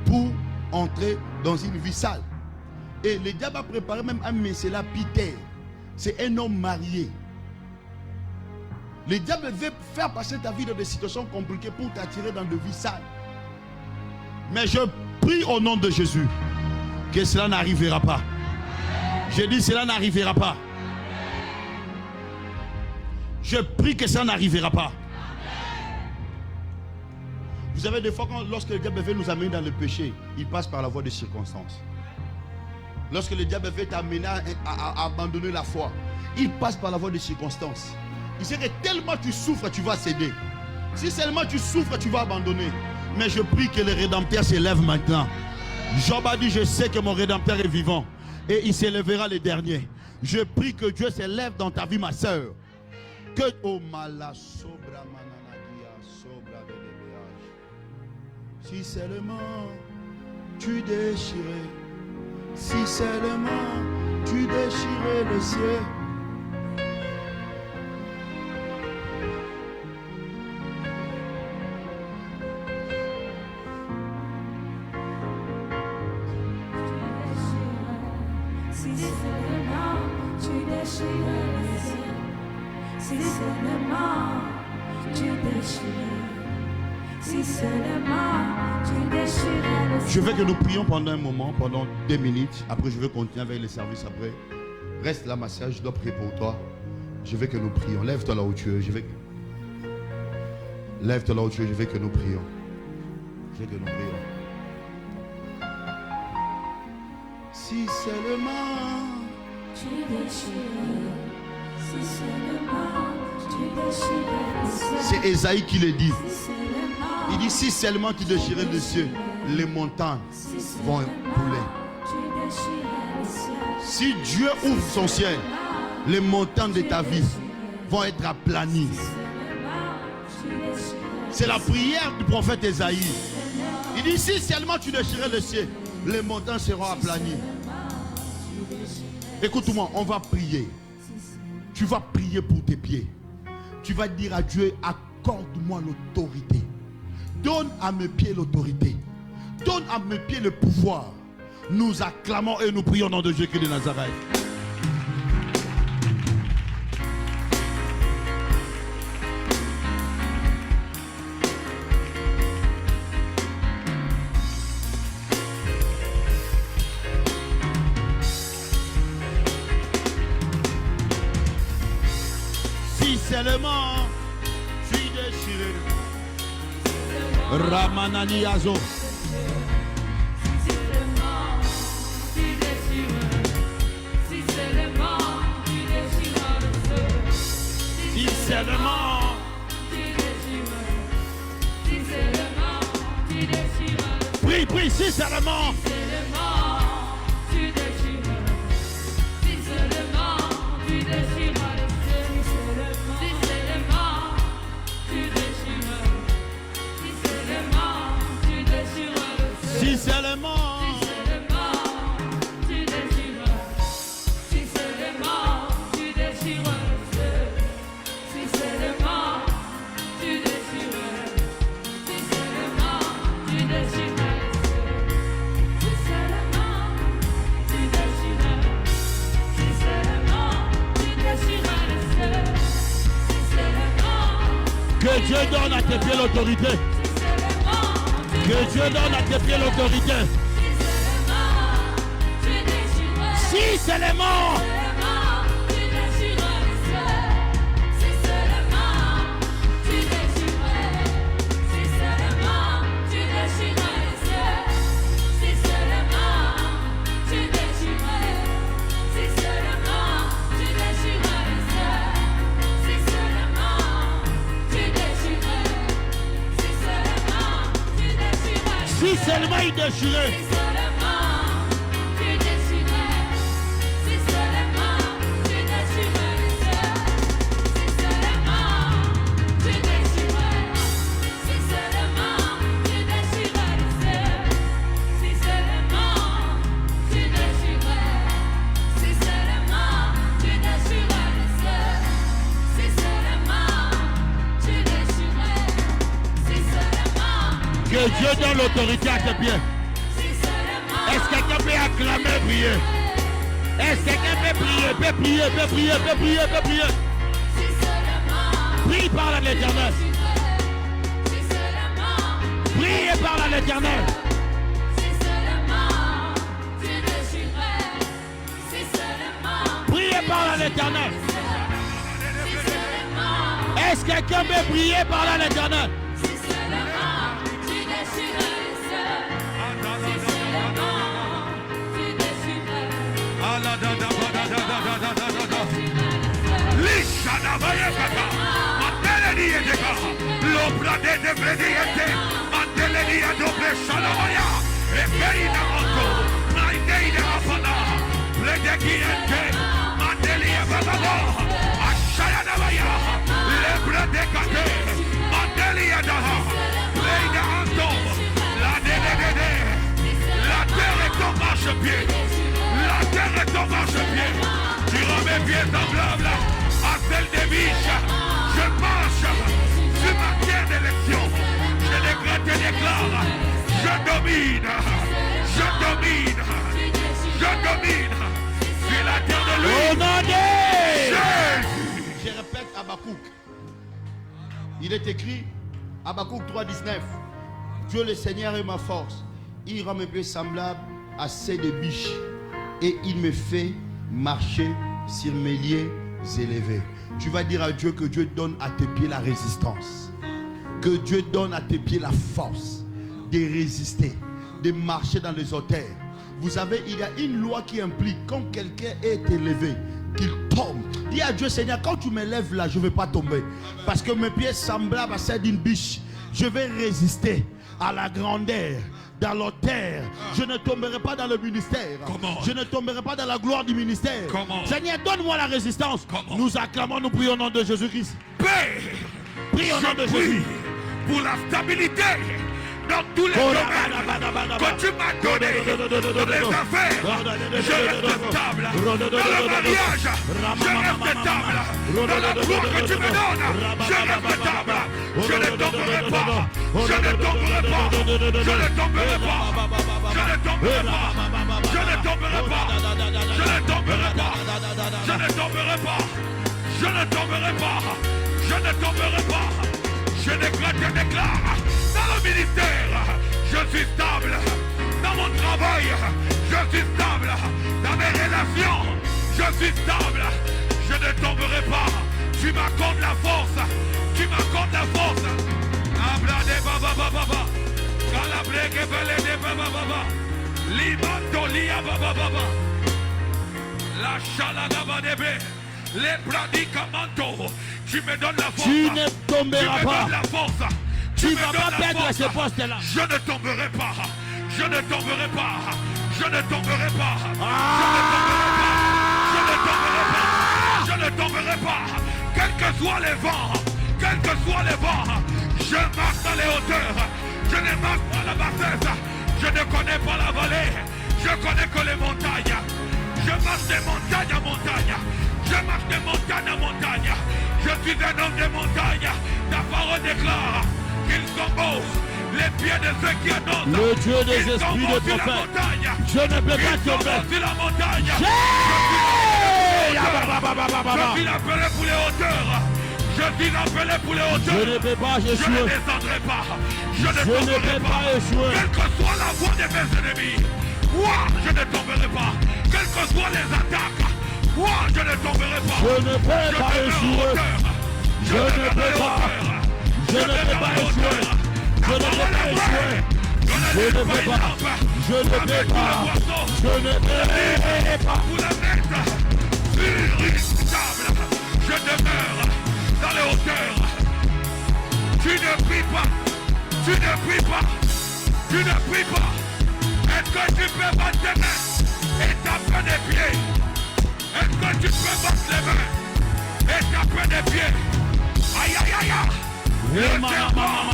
pour entrer dans une vie sale. Et le diable a préparé même un messager là, Peter. C'est un homme marié. Le diable veut faire passer ta vie dans des situations compliquées pour t'attirer dans de vie sale. Mais je prie au nom de Jésus que cela n'arrivera pas. Je dis cela n'arrivera pas. Je prie que ça n'arrivera pas. Vous savez, des fois, lorsque le diable veut nous amener dans le péché, il passe par la voie des circonstances. Lorsque le diable veut t'amener à abandonner la foi, il passe par la voie des circonstances. Il sait que tellement tu souffres, tu vas céder. Si seulement tu souffres, tu vas abandonner. Mais je prie que le Rédempteur s'élève maintenant. Job a dit, je sais que mon Rédempteur est vivant. Et il s'élèvera le dernier. Je prie que Dieu s'élève dans ta vie, ma soeur. Que oh mala sobra mananagia sobra belebéage. Si seulement tu déchirais, si seulement tu déchirais le ciel. Si seulement tu déchirais le ciel. Si seulement tu déchirais. Si seulement tu déchirais le ciel. Je veux que nous prions pendant un moment, pendant 2 minutes. Après, je veux continuer avec les services après. Reste là, ma soeur, je dois prier pour toi. Je veux que nous prions. Lève-toi là où tu es. Lève-toi là où tu es. Je veux que nous prions. Je veux que nous prions. Si seulement tu déchirais. Si seulement tu déchirais le ciel. C'est Ésaïe qui le dit. Si seulement Il dit si seulement tu déchirais le ciel, les montagnes vont couler. tu déchirais le ciel. Si Dieu ouvre son ciel, les montagnes de ta vie vont être aplanies. C'est la prière du prophète Ésaïe. Il dit si seulement tu déchirais le ciel, les montagnes seront aplanies. Écoute-moi, on va prier. Tu vas prier pour tes pieds. Tu vas dire à Dieu, accorde-moi l'autorité. Donne à mes pieds l'autorité. Donne à mes pieds le pouvoir. Nous acclamons et nous prions au nom de Jésus de Nazareth. Si seulement tu déchirais Ramanani Azo. Si seulement prie, prie, si seulement si seulement que Dieu donne à tes pieds l'autorité. Que Dieu donne à tes pieds l'autorité. Si seulement si seulement il déchirait. Que Dieu donne l'autorité à tes pieds. Est-ce que quelqu'un peut acclamer, prier? Est-ce que quelqu'un peut prier, peut prier, peut prier, peut prier, peut prier? Prie, parle à l'Éternel. Prie et parle à l'Éternel. Prie et parle à l'Éternel. Est-ce que quelqu'un peut prier et parler à l'Éternel? La terre est ton marchepied. La terre est ton marchepied. Tu rends mes pieds semblables à celle des biches. Je marche sur ma terre d'élection. Je décrète et déclare. Je domine. Je domine. Je domine. Sur la terre de lui. Au nom de Jésus. Je répète Habakkuk. Il est écrit, Habakkuk 3,19. Dieu le Seigneur est ma force. Il rend mes pieds semblables à ceux des biches. Et il me fait marcher sur mes lieux élevés. Tu vas dire à Dieu que Dieu donne à tes pieds la résistance. Que Dieu donne à tes pieds la force de résister, de marcher dans les hauteurs. Vous savez, il y a une loi qui implique quand quelqu'un est élevé, qu'il tombe. Dis à Dieu, Seigneur, quand tu me lèves là, je ne vais pas tomber. Parce que mes pieds semblables à ceux d'une biche. Je vais résister à la grandeur, dans l'auteur. Je ne tomberai pas dans le ministère. Comment? Je ne tomberai pas dans la gloire du ministère. Comment? Seigneur, donne-moi la résistance. Comment? Nous acclamons, nous prions au nom de Jésus-Christ. Père, Prie au nom de je prie Jésus. pour la stabilité dans tous les domaines que tu m'as donné. Dans les affaires, je reste stable. Dans le mariage, je reste stable. Dans la foi que tu me donnes, je reste stable. Je ne tomberai pas. Je ne tomberai pas. Je ne tomberai pas. Je ne tomberai pas. Je ne tomberai pas. Je ne tomberai pas. Je ne tomberai pas. Je ne tomberai pas. Je ne tomberai pas. Je déclare dans le ministère, je suis stable. Dans mon travail, je suis stable. Dans mes relations, je suis stable. Je ne tomberai pas. Tu m'accordes la force. Tu m'accordes la force. Ablade baba baba. Calabreke belede baba baba. Limandolia baba baba. La chalada badebe. Les praticamantos. Tu me donnes la force. Tu ne tomberas Tu me pas. donnes la force. Tu me ne vas donnes pas la perdre force. ce poste-là. Je ne tomberai pas. Je ne tomberai pas. Je ne tomberai pas. Je ne tomberai pas. Je ne tomberai pas. Quels que soient les vents, quels que soient les vents, je marche dans les hauteurs. Je ne marche pas la bassesse. Je ne connais pas la vallée. Je connais que les montagnes. Je marche des montagnes à montagne. Je marche des montagnes à montagne. Je suis un homme de montagne. Ta parole déclare qu'ils sont beaux. Les pieds de ceux qui annoncent. Le Dieu des Ils sont esprits beaux de sur la prophètes. montagne. Je ne peux pas Ils sont tomber. beaux sur la montagne. Je suis appelé pour les hauteurs. Je suis appelé pour les hauteurs. Je ne peux pas Je ne échouer. descendrai pas. Je ne Je ne tomberai peux pas. pas échouer. Quelle que soit la voie de mes ennemis, moi, je ne tomberai pas. Quelles que soient les attaques, moi, je ne tomberai pas. Je ne peux Je pas demeure échouer. hauteur. Je ne peux pas. Je ne peux pas échouer. Je ne peux pas échouer. Je ne peux pas. Je ne peux pas. Je ne peux pas. Pour la mettre sur une table, je demeure dans les hauteurs. Tu ne pries pas. Tu ne pries pas. Tu ne pries pas. Est-ce que tu peux battre tes mains et taper des pieds? Est-ce que tu peux battre les mains et taper des pieds? Aïe aïe aïe aïe. Le serpent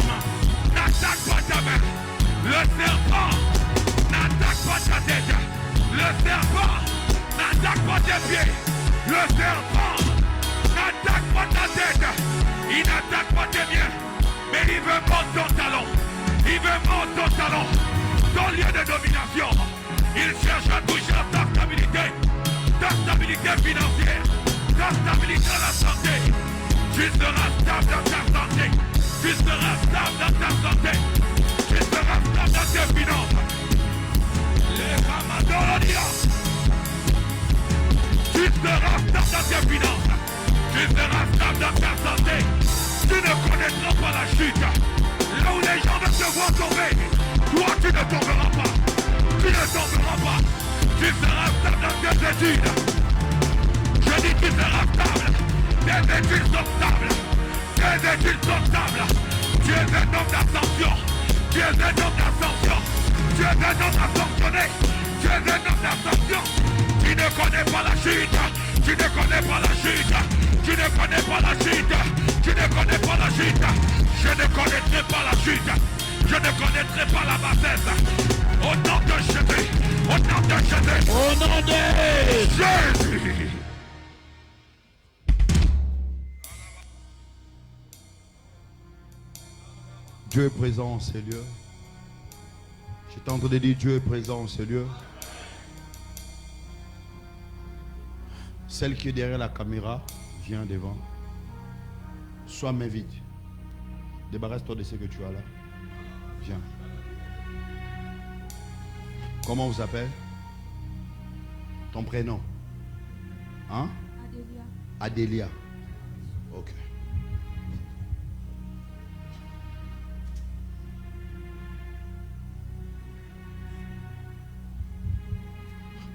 n'attaque pas ta main. Le serpent n'attaque pas ta tête. Le serpent n'attaque pas tes pieds. Le serpent n'attaque pas ta tête. Il n'attaque pas tes biens. Mais il veut mordre ton talon. Il veut mordre ton talon. Ton lieu de domination. Il cherche à toucher à ta stabilité financière, ta stabilité à la santé. Tu seras stable dans ta santé. Tu seras stable dans ta santé. Tu seras stable dans tes finances. Les Ramadonia. Tu seras stable dans tes finances. Tu seras stable dans ta santé. Tu ne connaîtras pas la chute. Là où les gens veulent te voir tomber, toi tu ne tomberas pas. Tu ne tomberas pas. Tu seras stable dans tes études. Je dis tu seras stable. Tes études sont stables. Tes études sont stables. Tu es un homme d'ascension. Tu es un homme d'ascension. Tu es un homme ascensionné. Tu es un homme d'ascension. Tu ne connais pas la chute. Tu ne connais pas la chute. Tu ne connais pas la chute. Tu ne connais pas la chute. Je ne connaîtrai pas la chute. Je ne connaîtrai pas la bassesse. Au nom de Jésus. Au nom de Jésus. Au nom de Jésus. Dieu est présent en ces lieux. Je t'entends dire Dieu est présent en ces lieux. Celle qui est derrière la caméra, viens devant. Sois main vide. Débarrasse-toi de ce que tu as là. Viens. Comment on vous appelle? Ton prénom? Hein? Adélia. Adélia. Ok.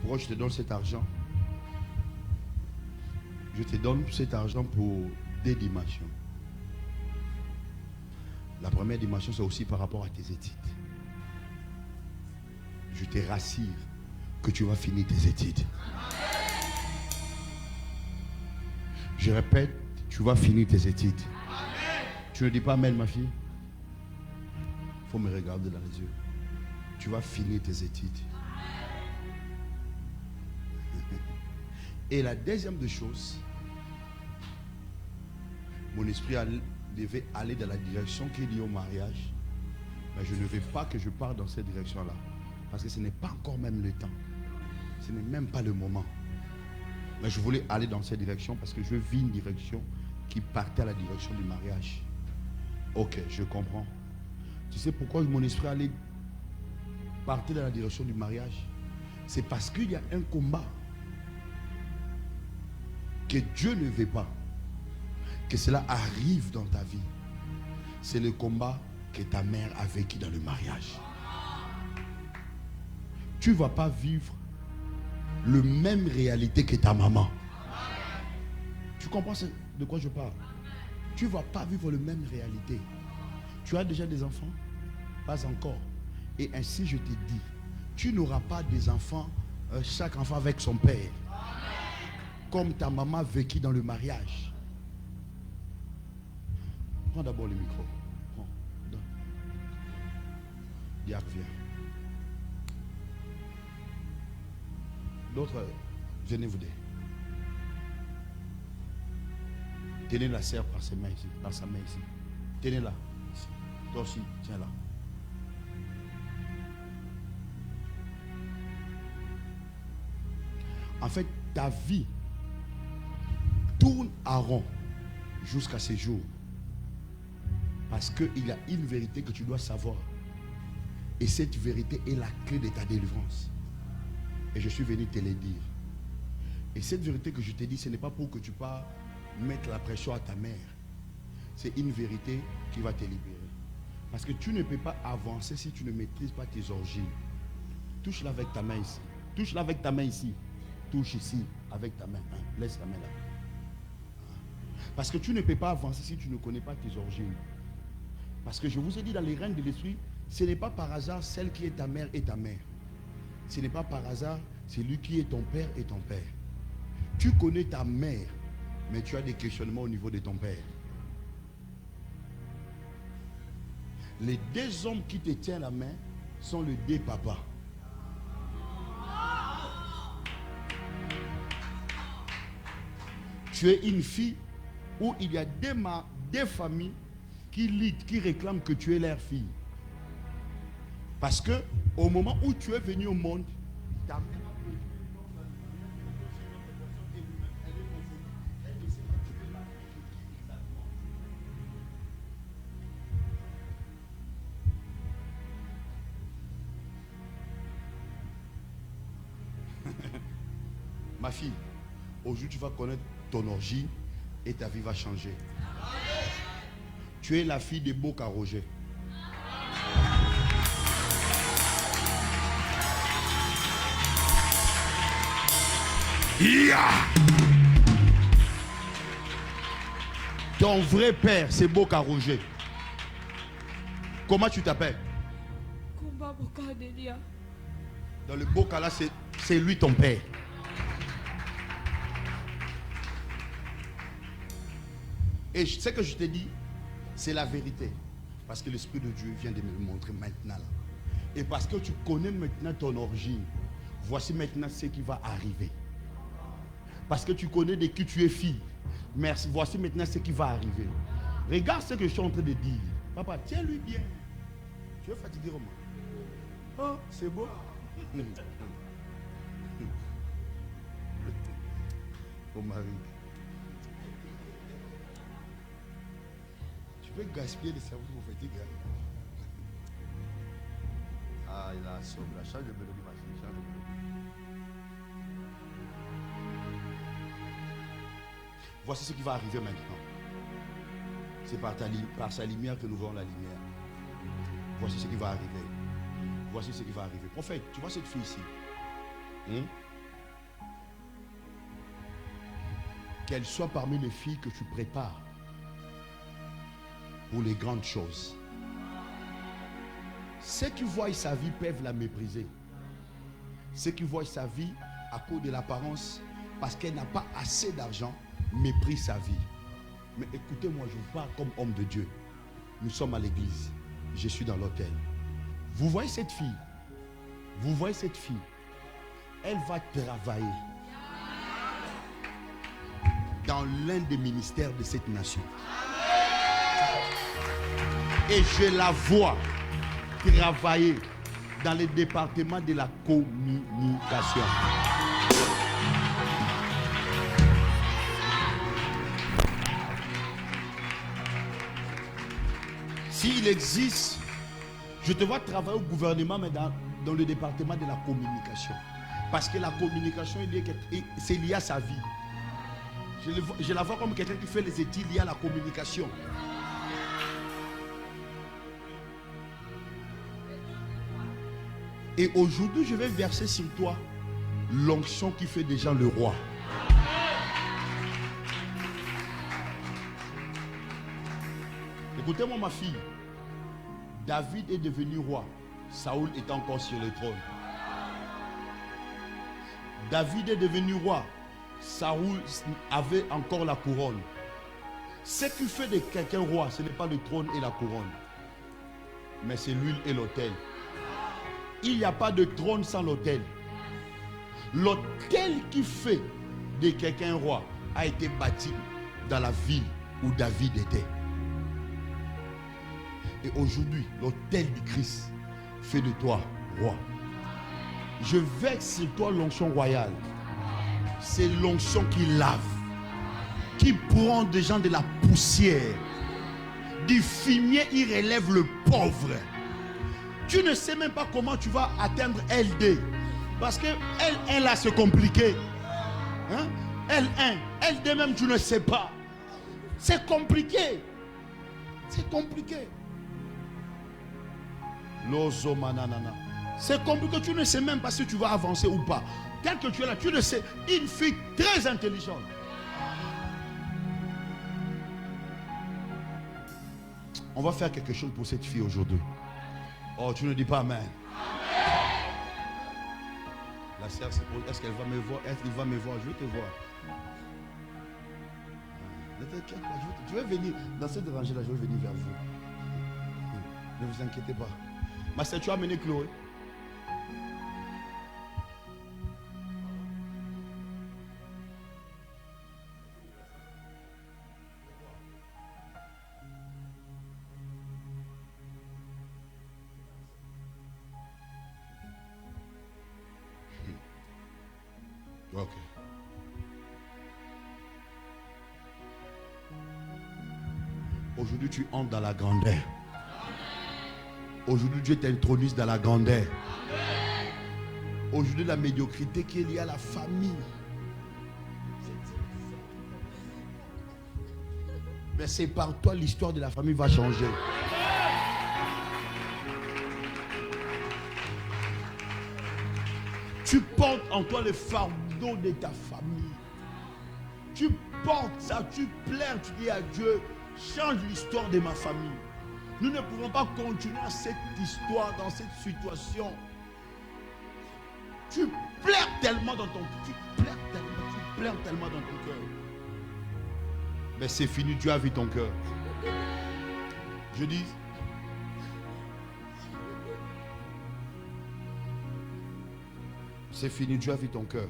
Pourquoi je te donne cet argent? Je te donne cet argent pour des dimensions. La première dimension, c'est aussi par rapport à tes études. Je te rassure que tu vas finir tes études. Je répète, tu vas finir tes études. Tu ne dis pas amen, ma fille? Il faut me regarder dans les yeux. Tu vas finir tes études. Et la deuxième des choses, mon esprit devait aller dans la direction qui est liée au mariage. Mais je ne veux pas que je parte dans cette direction-là. Parce que ce n'est pas encore même le temps. Ce n'est même pas le moment. Mais je voulais aller dans cette direction parce que je vis une direction qui partait à la direction du mariage. Ok, je comprends. Tu sais pourquoi mon esprit allait partir dans la direction du mariage? C'est parce qu'il y a un combat que Dieu ne veut pas que cela arrive dans ta vie. C'est le combat que ta mère a vécu dans le mariage. Tu ne vas pas vivre la même réalité que ta maman. Tu comprends de quoi je parle? Tu ne vas pas vivre la même réalité. Tu as déjà des enfants? Pas encore. Et ainsi je te dis, tu n'auras pas des enfants, chaque enfant avec son père. Comme ta maman vécut dans le mariage. Prends d'abord le micro. Prends. Diacre, viens. D'autres, venez vous deux. Tenez la serre par ses mains ici, par sa main ici. Tenez-la. Ici. Toi aussi, tiens-la. En fait, ta vie tourne à rond jusqu'à ce jour. Parce qu'il y a une vérité que tu dois savoir. Et cette vérité est la clé de ta délivrance. Et je suis venu te le dire. Et cette vérité que je te dis, ce n'est pas pour que tu puisses mettre la pression à ta mère. C'est une vérité qui va te libérer. Parce que tu ne peux pas avancer si tu ne maîtrises pas tes origines. Touche-la avec ta main ici. Touche-la avec ta main ici. Touche ici avec ta main. Laisse ta main là. Parce que tu ne peux pas avancer si tu ne connais pas tes origines. Parce que je vous ai dit dans les règnes de l'esprit, ce n'est pas par hasard celle qui est ta mère et ta mère. Ce n'est pas par hasard celui qui est ton père et ton père. Tu connais ta mère, mais tu as des questionnements au niveau de ton père. Les deux hommes qui te tiennent la main sont les deux papas. Tu es une fille où il y a des familles qui luttent, qui réclament que tu es leur fille. Parce que au moment où tu es venu au monde, ta mère Ma fille, aujourd'hui tu vas connaître ton origine et ta vie va changer. Tu es la fille de Boca Roger. Yeah. Ton vrai père, c'est Boca Roger. Comment tu t'appelles? Kumba Bokadelia. Dans le Boca là, c'est lui ton père. Et ce que je te dis, c'est la vérité. Parce que l'Esprit de Dieu vient de me le montrer maintenant là. Et parce que tu connais maintenant ton origine, voici maintenant ce qui va arriver. Parce que tu connais de qui tu es fille. Merci, voici maintenant ce qui va arriver. Regarde ce que je suis en train de dire. Papa, tiens-lui bien. Tu es fatigué, Romain? Oh, c'est beau. Mon mari. Tu peux gaspiller le cerveau pour fatiguer. Ah, il a sombre. Change de mélodie, ma fille. Change de mélodie. Voici ce qui va arriver maintenant. C'est par sa lumière que nous voyons la lumière. Voici ce qui va arriver. Voici ce qui va arriver. Prophète, tu vois cette fille ici? Qu'elle soit parmi les filles que tu prépares pour les grandes choses. Ceux qui voient sa vie peuvent la mépriser. Ceux qui voient sa vie à cause de l'apparence, parce qu'elle n'a pas assez d'argent, méprisent sa vie. Mais écoutez-moi, je vous parle comme homme de Dieu. Nous sommes à l'église. Je suis dans l'hôtel. Vous voyez cette fille? Vous voyez cette fille? Elle va travailler dans l'un des ministères de cette nation. Et je la vois travailler dans le département de la communication. S'il existe, je te vois travailler au gouvernement, mais dans le département de la communication. Parce que la communication, c'est lié à sa vie. Je la vois comme quelqu'un qui fait les études liées à la communication. Et aujourd'hui, je vais verser sur toi l'onction qui fait déjà le roi. Écoutez-moi, ma fille. David est devenu roi. Saoul est encore sur le trône. David est devenu roi. Saoul avait encore la couronne. Ce qui fait de quelqu'un roi, ce n'est pas le trône et la couronne, mais c'est l'huile et l'autel. Il n'y a pas de trône sans l'autel. L'autel qui fait de quelqu'un roi a été bâti dans la ville où David était. Et aujourd'hui, l'autel du Christ fait de toi roi. Je verse sur toi l'onction royale. C'est l'onction qui lave, qui prend des gens de la poussière. Du fumier, il relève le pauvre. Tu ne sais même pas comment tu vas atteindre LD. Parce que L1 là, c'est compliqué. Hein? L1, LD même, tu ne sais pas. C'est compliqué. C'est compliqué. C'est compliqué, tu ne sais même pas si tu vas avancer ou pas. Tel que tu es là, tu le sais. Une fille très intelligente. On va faire quelque chose pour cette fille aujourd'hui. Oh, tu ne dis pas amen. La sœur se pose, est-ce qu'elle va me voir? Est-ce qu'il va me voir? Je vais te voir. Ne t'inquiète pas, je vais venir dans cette rangée-là, je vais venir vers vous. Ne vous inquiétez pas. Ma sœur, tu as amené Chloé. Ok. Aujourd'hui, tu entres dans la grandeur. Aujourd'hui, Dieu t'intronise dans la grandeur. Aujourd'hui, la médiocrité qui est liée à la famille. Mais c'est par toi l'histoire de la famille va changer. Tu portes en toi le fardeau de ta famille. Tu portes ça, tu pleures, tu dis à Dieu, change l'histoire de ma famille. Nous ne pouvons pas continuer à cette histoire, dans cette situation. Tu pleures tellement dans ton cœur. Tu pleures tellement dans ton cœur. Mais c'est fini, Dieu a vu ton cœur. Je dis, c'est fini, Dieu a vu ton cœur.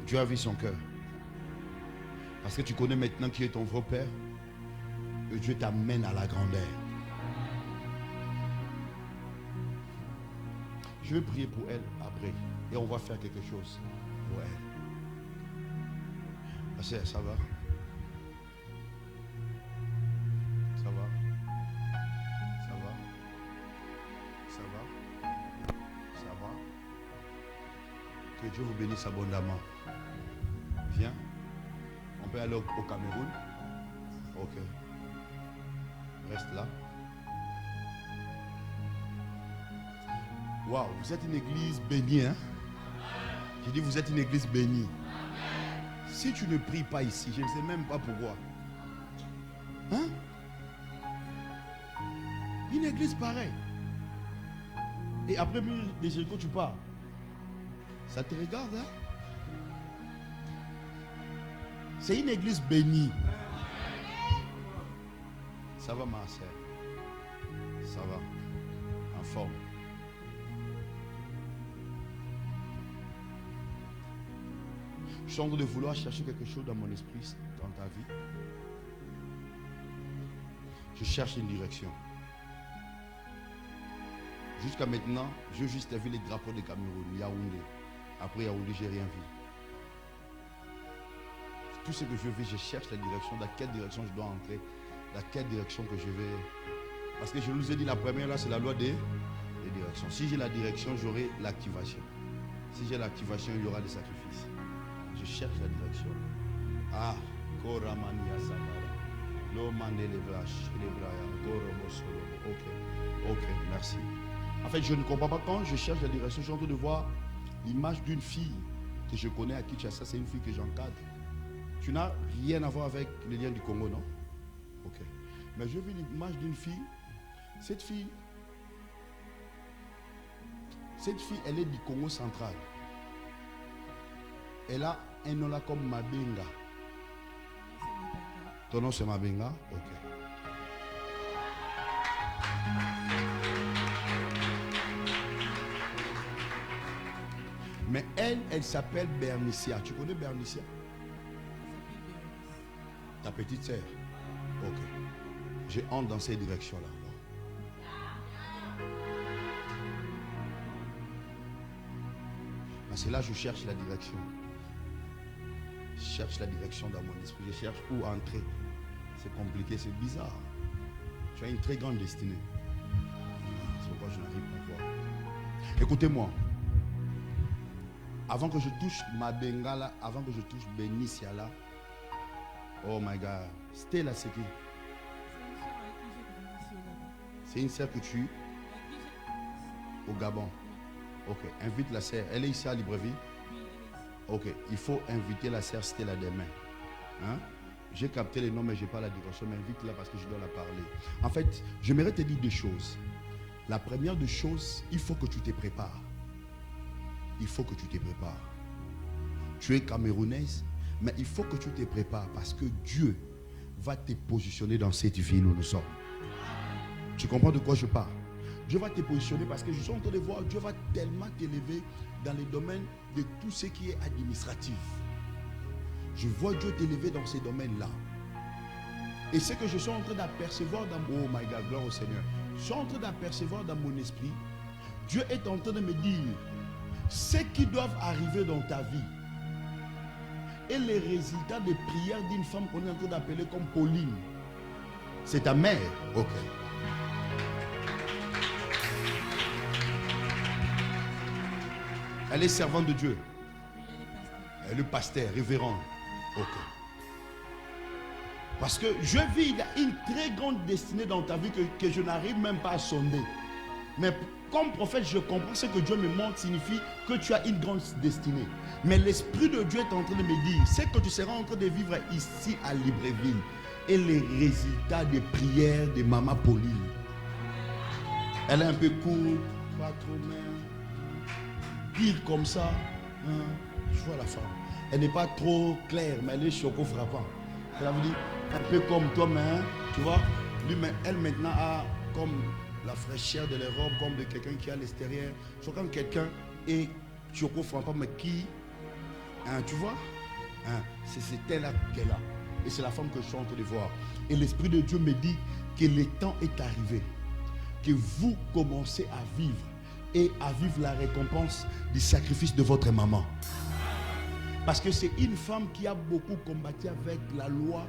Dieu a vu son cœur. Parce que tu connais maintenant qui est ton vrai père. Et Dieu t'amène à la grandeur. Je vais prier pour elle après. Et on va faire quelque chose pour elle. Ma sœur, ça va? Ça va? Ça va? Ça va? Ça va? Que Dieu vous bénisse abondamment. Viens. On peut aller au Cameroun? Ok. Reste là. Waouh, vous êtes une église bénie, hein? J'ai dit, vous êtes une église bénie. Si tu ne pries pas ici, je ne sais même pas pourquoi. Hein? Une église pareille. Et après, des Jéricho, tu pars. Ça te regarde, hein? C'est une église bénie. Ça va, ma soeur? Ça va? En forme? Je suis en train de vouloir chercher quelque chose dans mon esprit, dans ta vie. Je cherche une direction. Jusqu'à maintenant, j'ai juste vu les drapeaux de Cameroun, Yaoundé. Après Yaoundé, j'ai rien vu. Tout ce que je veux, je cherche la direction. Dans quelle direction je dois entrer? Dans quelle direction que je vais? Parce que je vous ai dit, la première là, c'est la loi des directions. Si j'ai la direction, j'aurai l'activation. Si j'ai l'activation, il y aura des sacrifices. Je cherche la direction. Ah, Koramania Samara. L'Omane les vaches, les bras, ok, merci. En fait, je ne comprends pas quand je cherche la direction. Je suis en train de voir l'image d'une fille que je connais à Kinshasa. C'est une fille que j'encadre. Tu n'as rien à voir avec les liens du Congo, non? Ok. Mais je vis l'image d'une fille. Cette fille, elle est du Congo central. Elle a un nom là comme Mabenga. Ton nom c'est Mabenga? Ok. Mais elle s'appelle Bernicia. Tu connais Bernicia? Ta petite sœur? Ok. Je entre dans cette direction-là. Parce que là, je cherche la direction. Je cherche la direction dans mon esprit. Je cherche où entrer. C'est compliqué, c'est bizarre. Tu as une très grande destinée. C'est pourquoi je n'arrive pas à voir. Écoutez-moi. Avant que je touche ma bengala, avant que je touche Benicia là, oh my God, c'était là, c'est qui? C'est une sœur que tu au Gabon. Ok, invite la sœur. Elle est ici à Libreville. Ok, il faut inviter la sœur Stella demain. Hein? J'ai capté les noms, mais je n'ai pas la direction. Mais invite-la parce que je dois la parler. En fait, j'aimerais te dire deux choses. La première des choses, il faut que tu te prépares. Il faut que tu te prépares. Tu es camerounaise, mais il faut que tu te prépares parce que Dieu va te positionner dans cette ville où nous sommes. Tu comprends de quoi je parle? Dieu va te positionner parce que je suis en train de voir, Dieu va tellement t'élever dans les domaines de tout ce qui est administratif. Je vois Dieu t'élever dans ces domaines-là. Et ce que je suis en train d'apercevoir dans mon... Oh my God, gloire au Seigneur. Je suis en train d'apercevoir dans mon esprit, Dieu est en train de me dire ce qui doivent arriver dans ta vie et les résultats des prières d'une femme qu'on est en train d'appeler comme Pauline. C'est ta mère. Ok. Elle est servante de Dieu. Oui, elle est pasteur. Elle est pasteur, révérend. Ok. Parce que je vis, il y a une très grande destinée dans ta vie que je n'arrive même pas à sonder. Mais comme prophète, je comprends ce que Dieu me montre signifie que tu as une grande destinée. Mais l'Esprit de Dieu est en train de me dire, c'est que tu seras en train de vivre ici à Libreville. Et les résultats des prières de Maman Pauline. Elle est un peu courte, pas trop mince. Pire comme ça, hein, je vois la femme. Elle n'est pas trop claire, mais elle est choco-frappante. Ça veut dire un peu comme toi, mais hein, tu vois. Lui, elle maintenant a comme la fraîcheur de les robes, comme de quelqu'un qui est à l'extérieur. C'est comme quelqu'un est choco-frappant, mais qui, hein, tu vois, hein, c'est elle-là qu'elle a. Et c'est la femme que je suis en train de voir. Et l'Esprit de Dieu me dit que le temps est arrivé. Que vous commencez à vivre et à vivre la récompense du sacrifice de votre maman. Parce que c'est une femme qui a beaucoup combattu avec la loi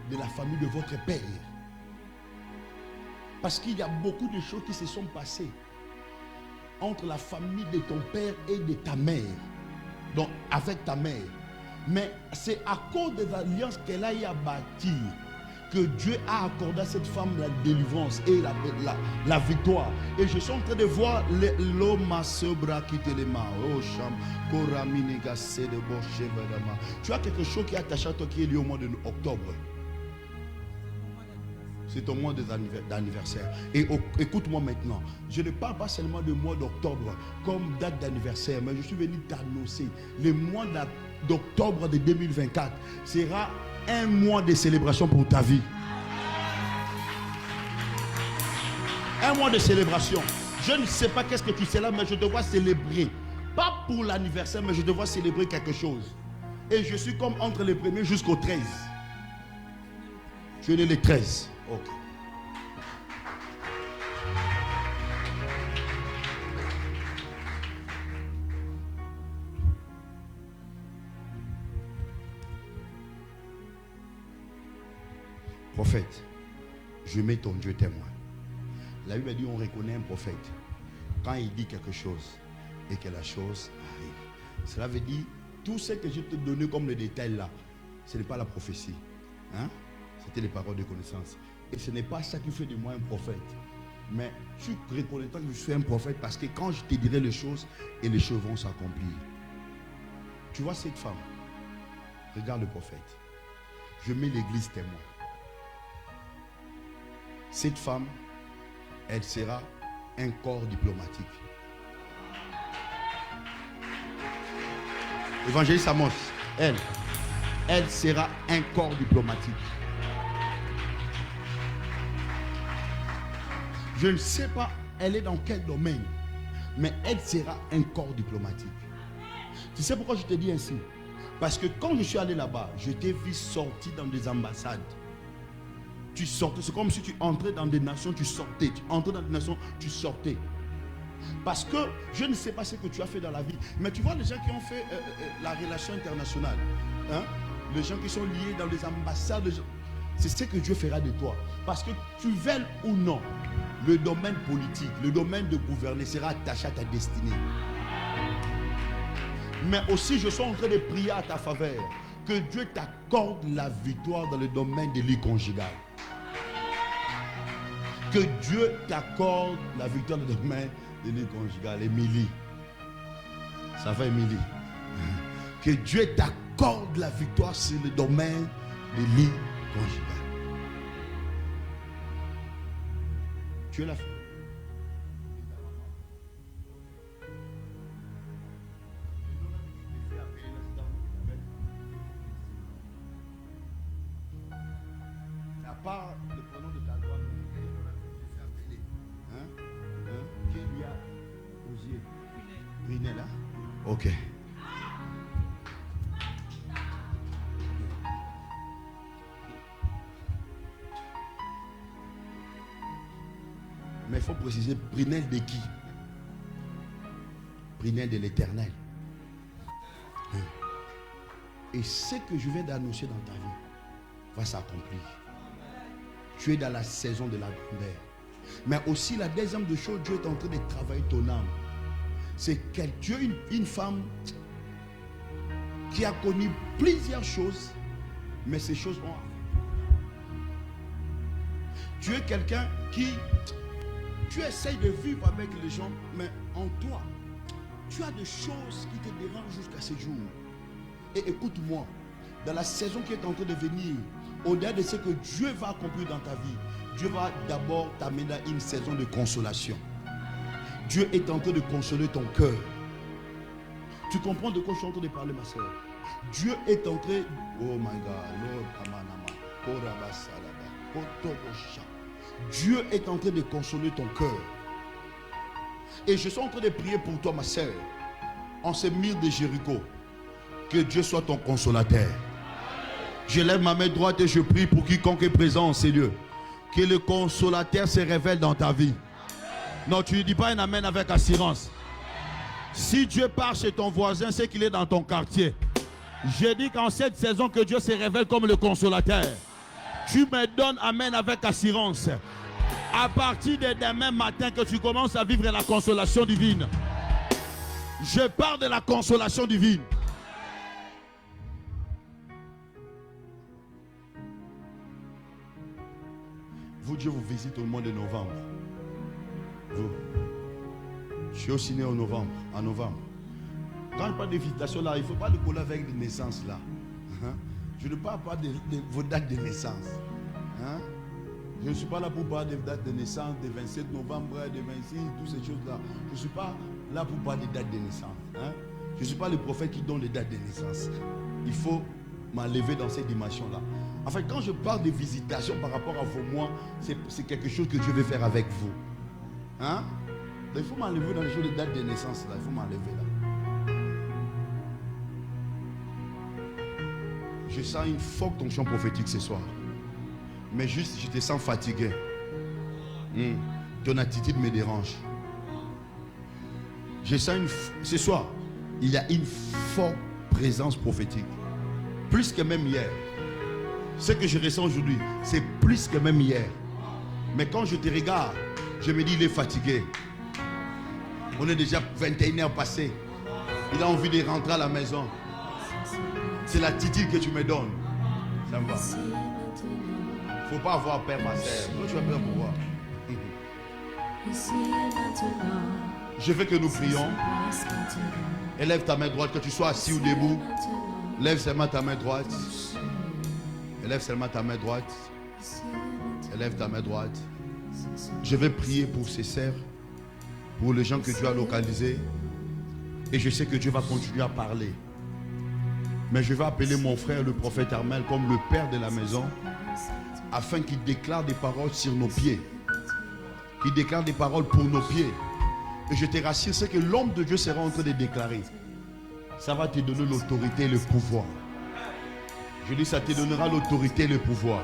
de la famille de votre père. Parce qu'il y a beaucoup de choses qui se sont passées entre la famille de ton père et de ta mère. Donc avec ta mère. Mais c'est à cause des alliances qu'elle a eu à bâtir que Dieu a accordé à cette femme la délivrance et la victoire. Et je suis en train de voir l'homme sebra qui te les mains. Oh cham, koraminiga se de bo chevelama. Tu as quelque chose qui est attaché à toi qui est lié au mois d'octobre. C'est ton mois d'anniversaire. Et écoute-moi maintenant. Je ne parle pas seulement du mois d'octobre comme date d'anniversaire, mais je suis venu t'annoncer le mois d'octobre de 2024 sera un mois de célébration pour ta vie. Un mois de célébration. Je ne sais pas qu'est-ce que tu sais là, mais je te vois célébrer. Pas pour l'anniversaire, mais je te vois célébrer quelque chose. Et je suis comme entre les premiers jusqu'au 13. Tu es né le 13. Ok. Prophète, je mets ton Dieu témoin. La Bible dit on reconnaît un prophète quand il dit quelque chose et que la chose arrive. Cela veut dire tout ce que je te donné comme le détail là, ce n'est pas la prophétie. Hein? C'était les paroles de connaissance. Et ce n'est pas ça qui fait de moi un prophète. Mais tu reconnais que je suis un prophète parce que quand je te dirai les choses et les choses vont s'accomplir. Tu vois cette femme? Regarde le prophète. Je mets l'église témoin. Cette femme, elle sera un corps diplomatique. Évangéliste Amos, elle sera un corps diplomatique. Je ne sais pas, elle est dans quel domaine, mais elle sera un corps diplomatique. Tu sais pourquoi je te dis ainsi? Parce que quand je suis allé là-bas, je t'ai vu sortir dans des ambassades. Tu sortais, c'est comme si tu entrais dans des nations, tu sortais. Tu entrais dans des nations, tu sortais. Parce que je ne sais pas ce que tu as fait dans la vie. Mais tu vois les gens qui ont fait la relation internationale. Hein? Les gens qui sont liés dans les ambassades. C'est ce que Dieu fera de toi. Parce que tu veuilles ou non, le domaine politique, le domaine de gouverner sera attaché à ta destinée. Mais aussi je suis en train de prier à ta faveur. Que Dieu t'accorde la victoire dans le domaine de vie conjugale. Que Dieu t'accorde la victoire dans le domaine de vie conjugale. Émilie. Ça va, Émilie? Que Dieu t'accorde la victoire sur le domaine de vie conjugale. Tu es la femme. Pas le prénom de ta droite, qui lui a osé? Brinel, là? Ok. Mais il faut préciser, Brinel de qui? Brinel de l'Éternel. Et ce que je viens d'annoncer dans ta vie va s'accomplir. Tu es dans la saison de la grandeur. Mais aussi la deuxième de choses, Dieu est en train de travailler ton âme. Tu es une femme qui a connu plusieurs choses, mais ces choses ont... Tu es quelqu'un qui... Tu essayes de vivre avec les gens, mais en toi, tu as des choses qui te dérangent jusqu'à ce jour. Et écoute-moi, dans la saison qui est en train de venir, au-delà de ce que Dieu va accomplir dans ta vie, Dieu va d'abord t'amener à une saison de consolation. Dieu est en train de consoler ton cœur. Tu comprends de quoi je suis en train de parler, ma soeur? Dieu est en train... Oh my God. Dieu est en train de consoler ton cœur. Et je suis en train de prier pour toi, ma soeur, en ce mur de Jéricho. Que Dieu soit ton consolateur. Je lève ma main droite et je prie pour quiconque est présent en ces lieux. Que le consolateur se révèle dans ta vie. Non, tu ne dis pas un amen avec assurance. Si Dieu part chez ton voisin, c'est qu'il est dans ton quartier. Je dis qu'en cette saison que Dieu se révèle comme le consolateur. Tu me donnes amen avec assurance. À partir de demain matin que tu commences à vivre la consolation divine. Je parle de la consolation divine. Vous, Dieu vous visite au mois de novembre. Vous. Je suis aussi né en novembre. Quand je parle de visitation là, il ne faut pas le coller avec des naissances là. Je ne parle pas de vos dates de naissance. Je ne suis pas là pour parler des dates de naissance, des 27 novembre, des 26, toutes ces choses-là. Je ne suis pas là pour parler des dates de naissance. Je ne suis pas le prophète qui donne les dates de naissance. Il faut m'enlever dans cette dimension-là. En fait, quand je parle de visitation par rapport à vos mois, c'est quelque chose que Dieu veut faire avec vous. Donc, il faut m'enlever dans les choses de dates de naissance. Là. Il faut m'enlever là. Je sens une forte onction prophétique ce soir. Mais juste, je te sens fatigué. Ton attitude me dérange. Je sens ce soir, il y a une forte présence prophétique. Plus que même hier. Ce que je ressens aujourd'hui, c'est plus que même hier. Mais quand je te regarde, je me dis, il est fatigué. On est déjà 21h passé. Il a envie de rentrer à la maison. C'est l'attitude que tu me donnes. Ça me va. Il ne faut pas avoir peur, ma sœur. Toi, tu as peur pour voir. Je veux que nous prions. Élève ta main droite, que tu sois assis ou debout. Lève seulement ta main droite. Élève seulement ta main droite. Élève ta main droite. Je vais prier pour ces sœurs, pour les gens que Dieu a localisés. Et je sais que Dieu va continuer à parler. Mais je vais appeler mon frère, le prophète Armel, comme le père de la maison, afin qu'il déclare des paroles sur nos pieds. Qu'il déclare des paroles pour nos pieds. Et je te rassure, c'est que l'homme de Dieu sera en train de déclarer. Ça va te donner l'autorité et le pouvoir. Je dis, ça te donnera l'autorité et le pouvoir.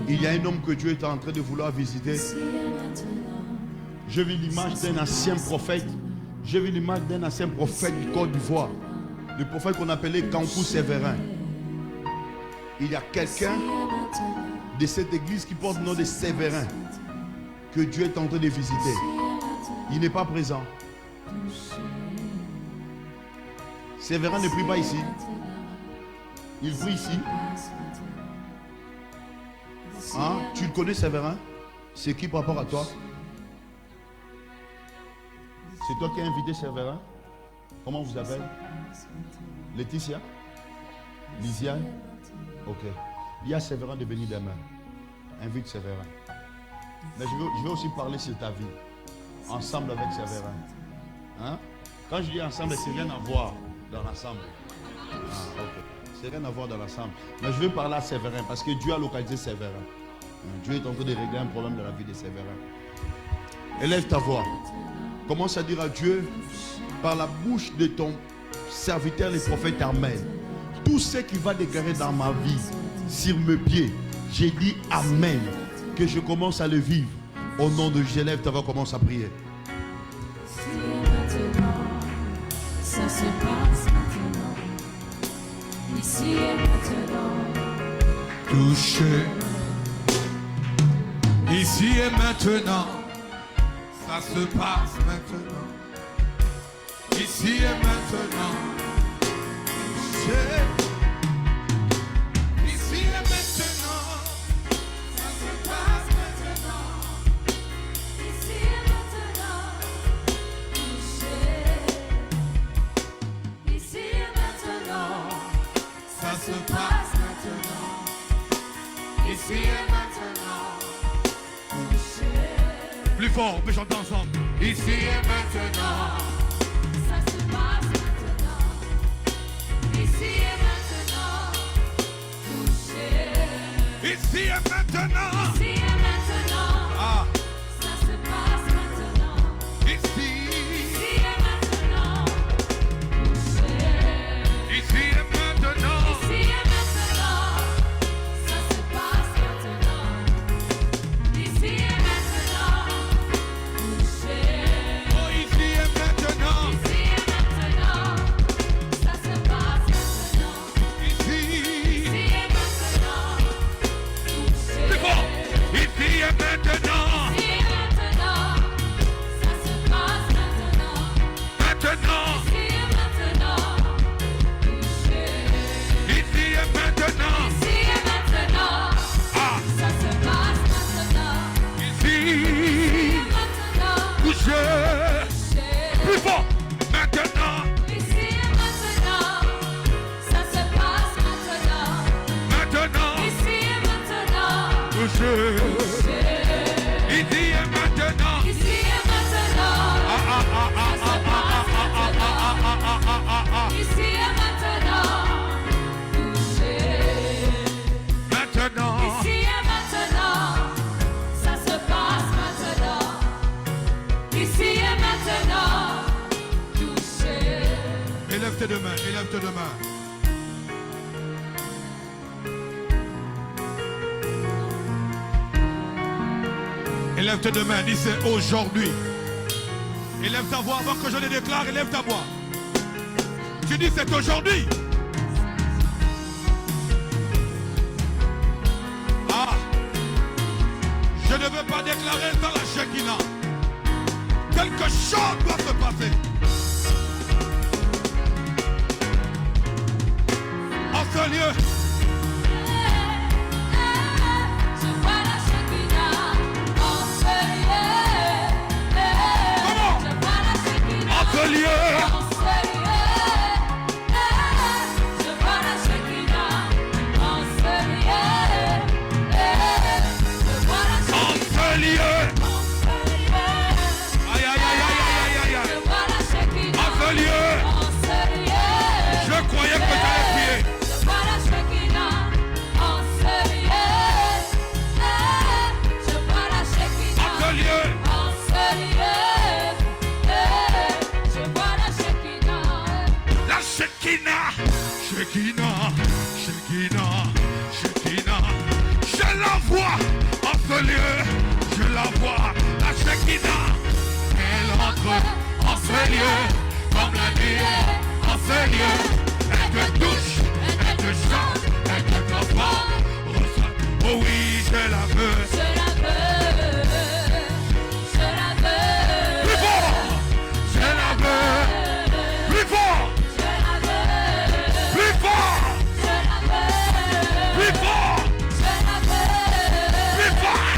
Il y a un homme que Dieu est en train de vouloir visiter. Je vis l'image d'un ancien prophète. J'ai vu l'image d'un ancien prophète du Côte d'Ivoire. Le prophète qu'on appelait Kankou Sévérin. Il y a quelqu'un de cette église qui porte le nom de Sévérin que Dieu est en train de visiter. Il n'est pas présent. Sévérin ne prie pas ici. Il prie ici. Tu le connais, Sévérin? C'est qui par rapport à toi? C'est toi qui as invité Sévérin? Comment vous appelez? Laetitia? Lisiane? Ok. Il y a Sévérin de venir demain. Invite Sévérin. Mais je vais aussi parler sur ta vie. Ensemble avec Sévérin. Quand je dis ensemble, c'est rien à voir dans l'ensemble. Ok. C'est rien à voir dans l'ensemble. Mais je veux parler à Sévérin parce que Dieu a localisé Sévérin. Dieu est en train de régler un problème dans la vie de Sévérin. Élève ta voix. Commence à dire à Dieu, par la bouche de ton serviteur, le prophète Armel, tout ce qu'il va déclarer dans ma vie, sur mes pieds, j'ai dit Amen, que je commence à le vivre. Au nom de Jésus, élève ta voix, commence à prier. Ça se passe maintenant. ici et maintenant. Touché. Ici et maintenant. Ça se passe maintenant. Ici et maintenant. Touché. Ici et maintenant. Ça se passe maintenant. Ici et maintenant. Touché. Ici et maintenant. Ça se passe maintenant. Ici et maintenant. Touché. Plus fort, on peut chanter ensemble. Ici et maintenant. Ça se passe maintenant. Ici et maintenant. Touché. Ici et maintenant. Ici et maintenant. Ah, Ça se passe maintenant. ici. Ici et maintenant. Touché. Ici et maintenant. Ici et maintenant. Ça se passe maintenant. Ici et maintenant. Touché. Oh, ici et maintenant. Ici et maintenant. Ça se passe maintenant. Ici. Ici et maintenant. Touché. Plus fort. Ici et maintenant. Ici et maintenant. Ça se passe maintenant. Maintenant. Ici et maintenant. Touché. Ici et maintenant. Ici et maintenant. Ah, Ça se passe maintenant. ici. Et maintenant. Touché. Touché. Plus fort. Maintenant. Ici et maintenant. Ça se passe maintenant. Maintenant. Ici et maintenant. Touché. Touché. Ici et maintenant. Ici et maintenant. Ah, ah, ah, ah, Ça ah, se ah, passe ah, ah, ah, ah, ah, ah, ah, ah. Ici et maintenant. Touché. Maintenant. Ici et maintenant. Ça se passe maintenant. Ici et maintenant. Touché. Élève tes deux mains, élève tes deux mains. Élève tes deux mains, dis c'est aujourd'hui. Élève ta voix avant que je le déclare, élève ta voix. Tu dis c'est aujourd'hui. Ah, je ne veux pas déclarer dans la Shekinah. Quelque chose doit se passer. En ce lieu, Je vois la Shekinah en ce lieu. Comment? Je vois la Shekinah en ce lieu, en ce lieu. Je vois la Shekinah en ce lieu. Je vois la en Shekinah ce lieu. en ce lieu. Aïe, aïe, aïe, aïe, aïe, aïe, Je aïe. vois la Shekinah En ce lieu, en ce lieu. je croyais que j'allais prier. Je vois la Shekinah en ce lieu. Je vois la En Shekinah ce lieu, en ce lieu. Je vois la Shekinah. la Shekinah, Shekinah, Shekinah, Shekinah. Je la vois en ce lieu, je la vois, la Shekinah. Elle entre en ce lieu, comme la nuit, en ce lieu. Elle te touche, elle te change, elle te transforme. Oh oui, je la veux. Je la veux. Je la veux. Plus fort, je la veux. Plus fort, Je la veux. plus fort, Je la veux. plus fort, Je la veux. plus fort.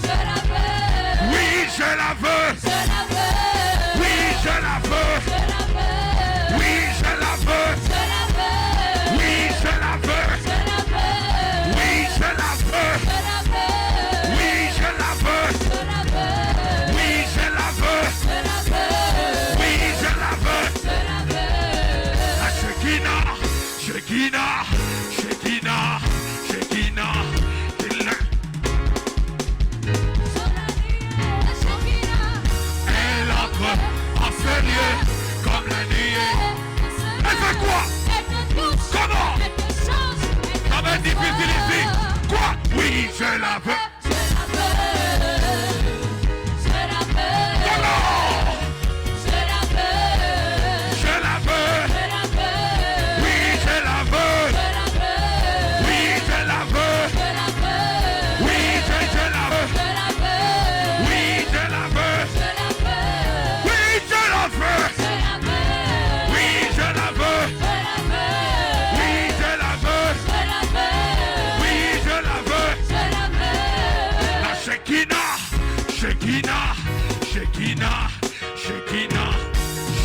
Je la veux. Oui, je la veux. Je la veux. Oui, je la veux. Je la veux. Oui, je la veux. Je la veux. Oui, je la veux. Je la veux. Oui, je la veux. Je la veux. Oui, je la veux. Je la veux. Oui, je la veux. Je la veux. Oui, je la veux. Je la veux. La Shekinah, Shekinah, Shekinah, Shekinah. Elle entre en ce lieu comme la nuit. Elle fait quoi? Comment? Ça va être difficile ici. Quoi? Oui, je la veux. Comment? Je la veux.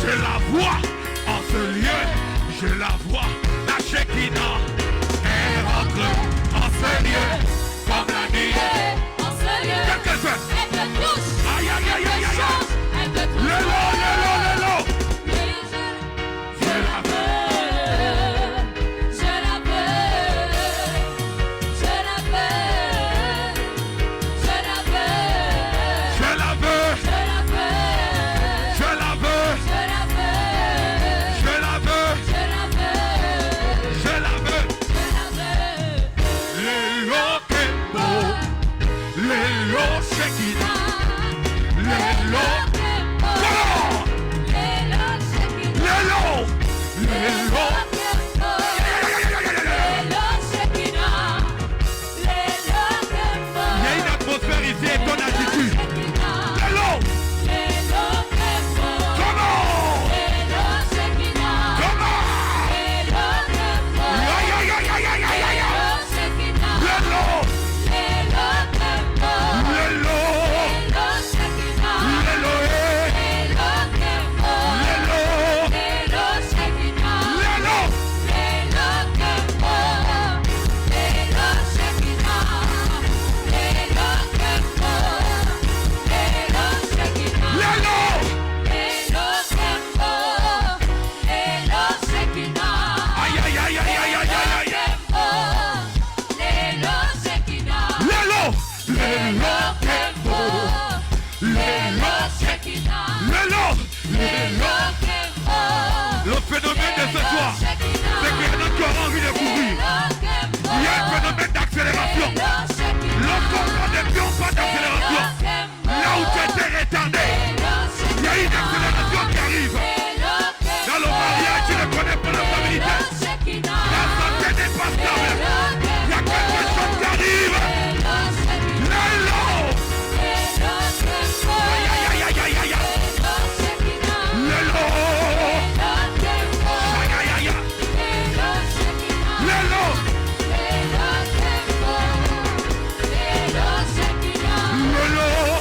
Je la vois en ce lieu. Je la vois. La Shekinah. Elle rentre en ce lieu. Comme la nuit. En ce lieu, Qu'est-ce qu'elle fait? elle te touche. Aïe, aïe, aïe, aïe, aïe, aïe. Elle te touche. Le lot. Oui, je la veux. Je la veux. Je la veux. Je la veux. Je la veux. Je la veux. Je la veux. Je la veux. Je la veux. Je la veux. Je la veux. Je la veux. Les lots Kembo. Les lots Shekinah. Les lots. Les lots. Les lots. Il y a une atmosphère ici et ton attitude. Les lots. Comment? Comment? Aïe, aïe, aïe, aïe, aïe, aïe, aïe. Les lots. Les lots. Les lots. Les lots. Aïe, aïe, aïe, aïe, aïe, aïe, aïe, aïe. Les lots. Les lots Kembo. Les lots. Les lots. Les lots. Le phénomène de ce soir, c'est qu'il y en a qui ont envie de courir. Il y a un phénomène d'accélération. Lorsqu'on prend des pions, pas d'accélération. Là où tu étais retardé, il y a une accélération qui arrive. Dans le mariage, tu ne connais pas la stabilité. La santé n'est pas stable. Il y a quelque chose qui arrive. Les lots. Aïe, aïe, aïe, aïe, aïe, aïe. Les lots. Aïe, aïe, aïe, aïe. Les lots. Les lots.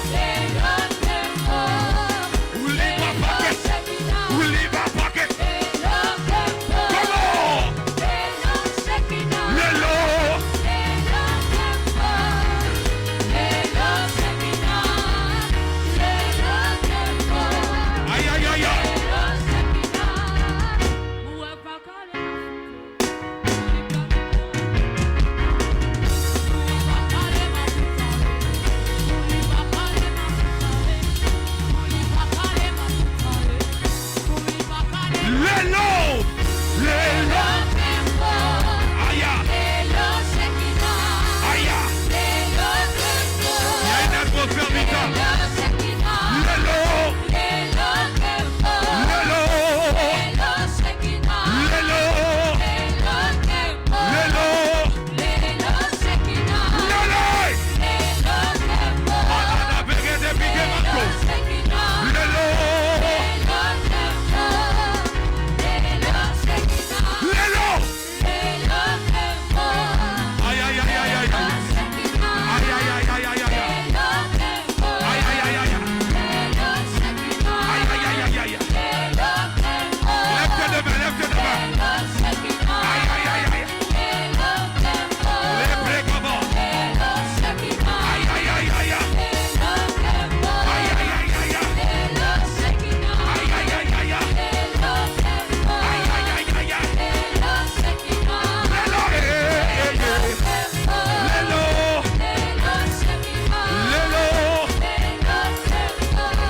Ouli ma paquet. Ouli ma paquet. Comment? Les lots. Aïe, aïe, aïe, aïe. Les lots. Les lots. Aïe, aïe. Il y a une atmosphère vitale. Les lots. Les lots. Les lots.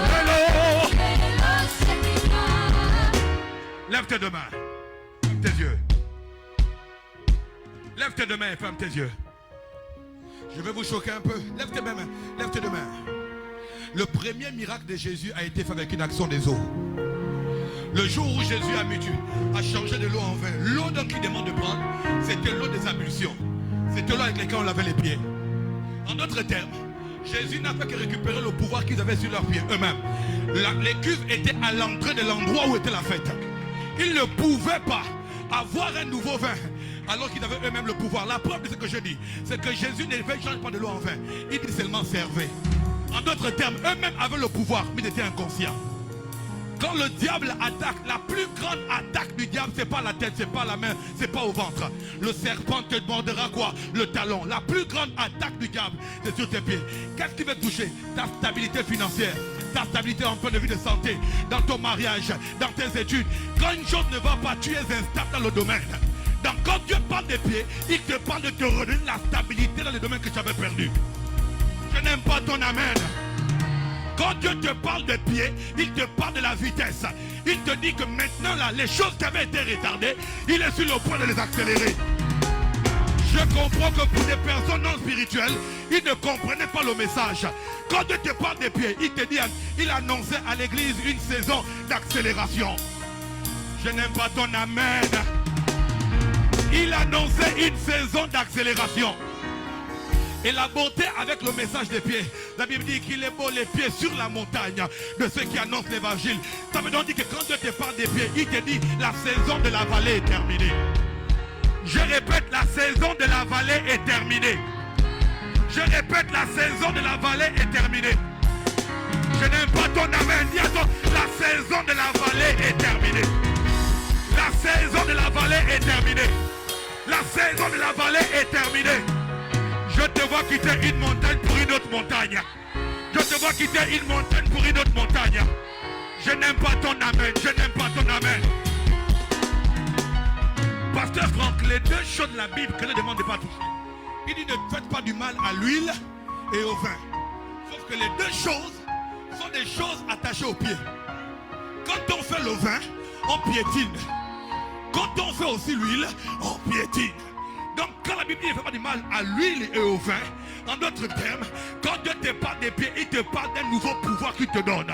Les lots. Lève tes deux mains. Ferme tes yeux. Lève tes deux mains et ferme tes yeux. Je vais vous choquer un peu. Lève tes mains. Lève tes deux mains. Le premier miracle de Jésus a été fait avec une action des eaux. Le jour où Jésus a changé de l'eau en vin, l'eau donc qu'il demande de prendre, c'était l'eau des ablutions. C'était l'eau avec laquelle on lavait les pieds. En d'autres termes, Jésus n'a fait que récupérer le pouvoir qu'ils avaient sur leurs pieds eux-mêmes. Les cuves étaient à l'entrée de l'endroit où était la fête. Ils ne pouvaient pas avoir un nouveau vin alors qu'ils avaient eux-mêmes le pouvoir. La preuve de ce que je dis, c'est que Jésus ne change pas de l'eau en vin. Il dit seulement servez. En d'autres termes, eux-mêmes avaient le pouvoir, mais ils étaient inconscients. Quand le diable attaque, la plus grande attaque du diable, c'est pas la tête, c'est pas la main, c'est pas au ventre. Le serpent te mordra quoi? Le talon. La plus grande attaque du diable, c'est sur tes pieds. Qu'est-ce qui veut toucher? Ta stabilité financière, ta stabilité en point de vue de santé, dans ton mariage, dans tes études. Quand une chose ne va pas, tu es instable dans le domaine. Donc quand Dieu parle des pieds, il te parle de te redonner la stabilité dans le domaine que tu avais perdu. Je n'aime pas ton amen. Quand Dieu te parle de pieds, il te parle de la vitesse. Il te dit que maintenant, là, les choses qui avaient été retardées, il est sur le point de les accélérer. Je comprends que pour des personnes non spirituelles, ils ne comprenaient pas le message. Quand Dieu te parle des pieds, il te dit, il annonçait à l'église une saison d'accélération. Je n'aime pas ton amen. Il annonçait une saison d'accélération. Et la beauté avec le message des pieds. La Bible dit qu'il est beau les pieds sur la montagne de ceux qui annoncent l'évangile. Ça veut donc dire que quand Dieu te parle des pieds, il te dit la saison de la vallée est terminée. Je répète, la saison de la vallée est terminée. Je répète, la saison de la vallée est terminée. Je n'aime pas ton amen. Dis à toi, la saison de la vallée est terminée. La saison de la vallée est terminée. La saison de la vallée est terminée. Je te vois quitter une montagne pour une autre montagne. Je te vois quitter une montagne pour une autre montagne. Je n'aime pas ton amen. Je n'aime pas ton amen. Pasteur Franck, les deux choses de la Bible que ne demande pas toucher. Il dit ne faites pas du mal à l'huile et au vin. Sauf que les deux choses sont des choses attachées aux pieds. Quand on fait le vin, on piétine. Quand on fait aussi l'huile, on piétine. Donc quand la Bible dit ne fait pas du mal à l'huile et au vin, en d'autres termes, quand Dieu te parle des pieds, il te parle d'un nouveau pouvoir qu'il te donne.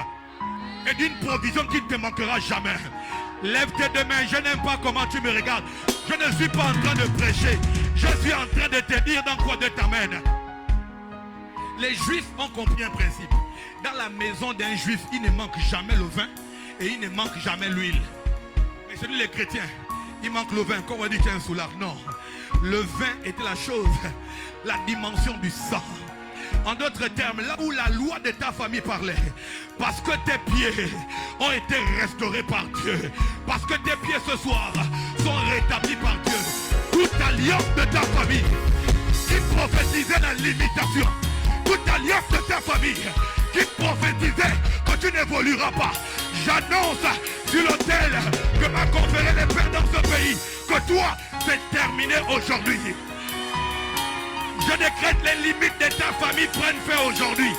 Et d'une provision qui ne te manquera jamais. Lève tes deux mains, je n'aime pas comment tu me regardes. Je ne suis pas en train de prêcher. Je suis en train de te dire dans quoi Dieu t'amène. Les juifs ont compris un principe. Dans la maison d'un juif, il ne manque jamais le vin et il ne manque jamais l'huile. Mais celui les chrétiens, il manque le vin. Comme on dit, tiens, soulard. Non. Le vin était la chose, la dimension du sang. En d'autres termes, là où la loi de ta famille parlait, parce que tes pieds ont été restaurés par Dieu, parce que tes pieds ce soir sont rétablis par Dieu, toute alliance de ta famille qui prophétisait la limitation, toute alliance de ta famille qui prophétisait que tu n'évolueras pas, j'annonce sur l'autel que m'a conféré les pères dans ce pays, que toi, c'est terminé aujourd'hui. Je décrète les limites de ta famille prennent fin aujourd'hui.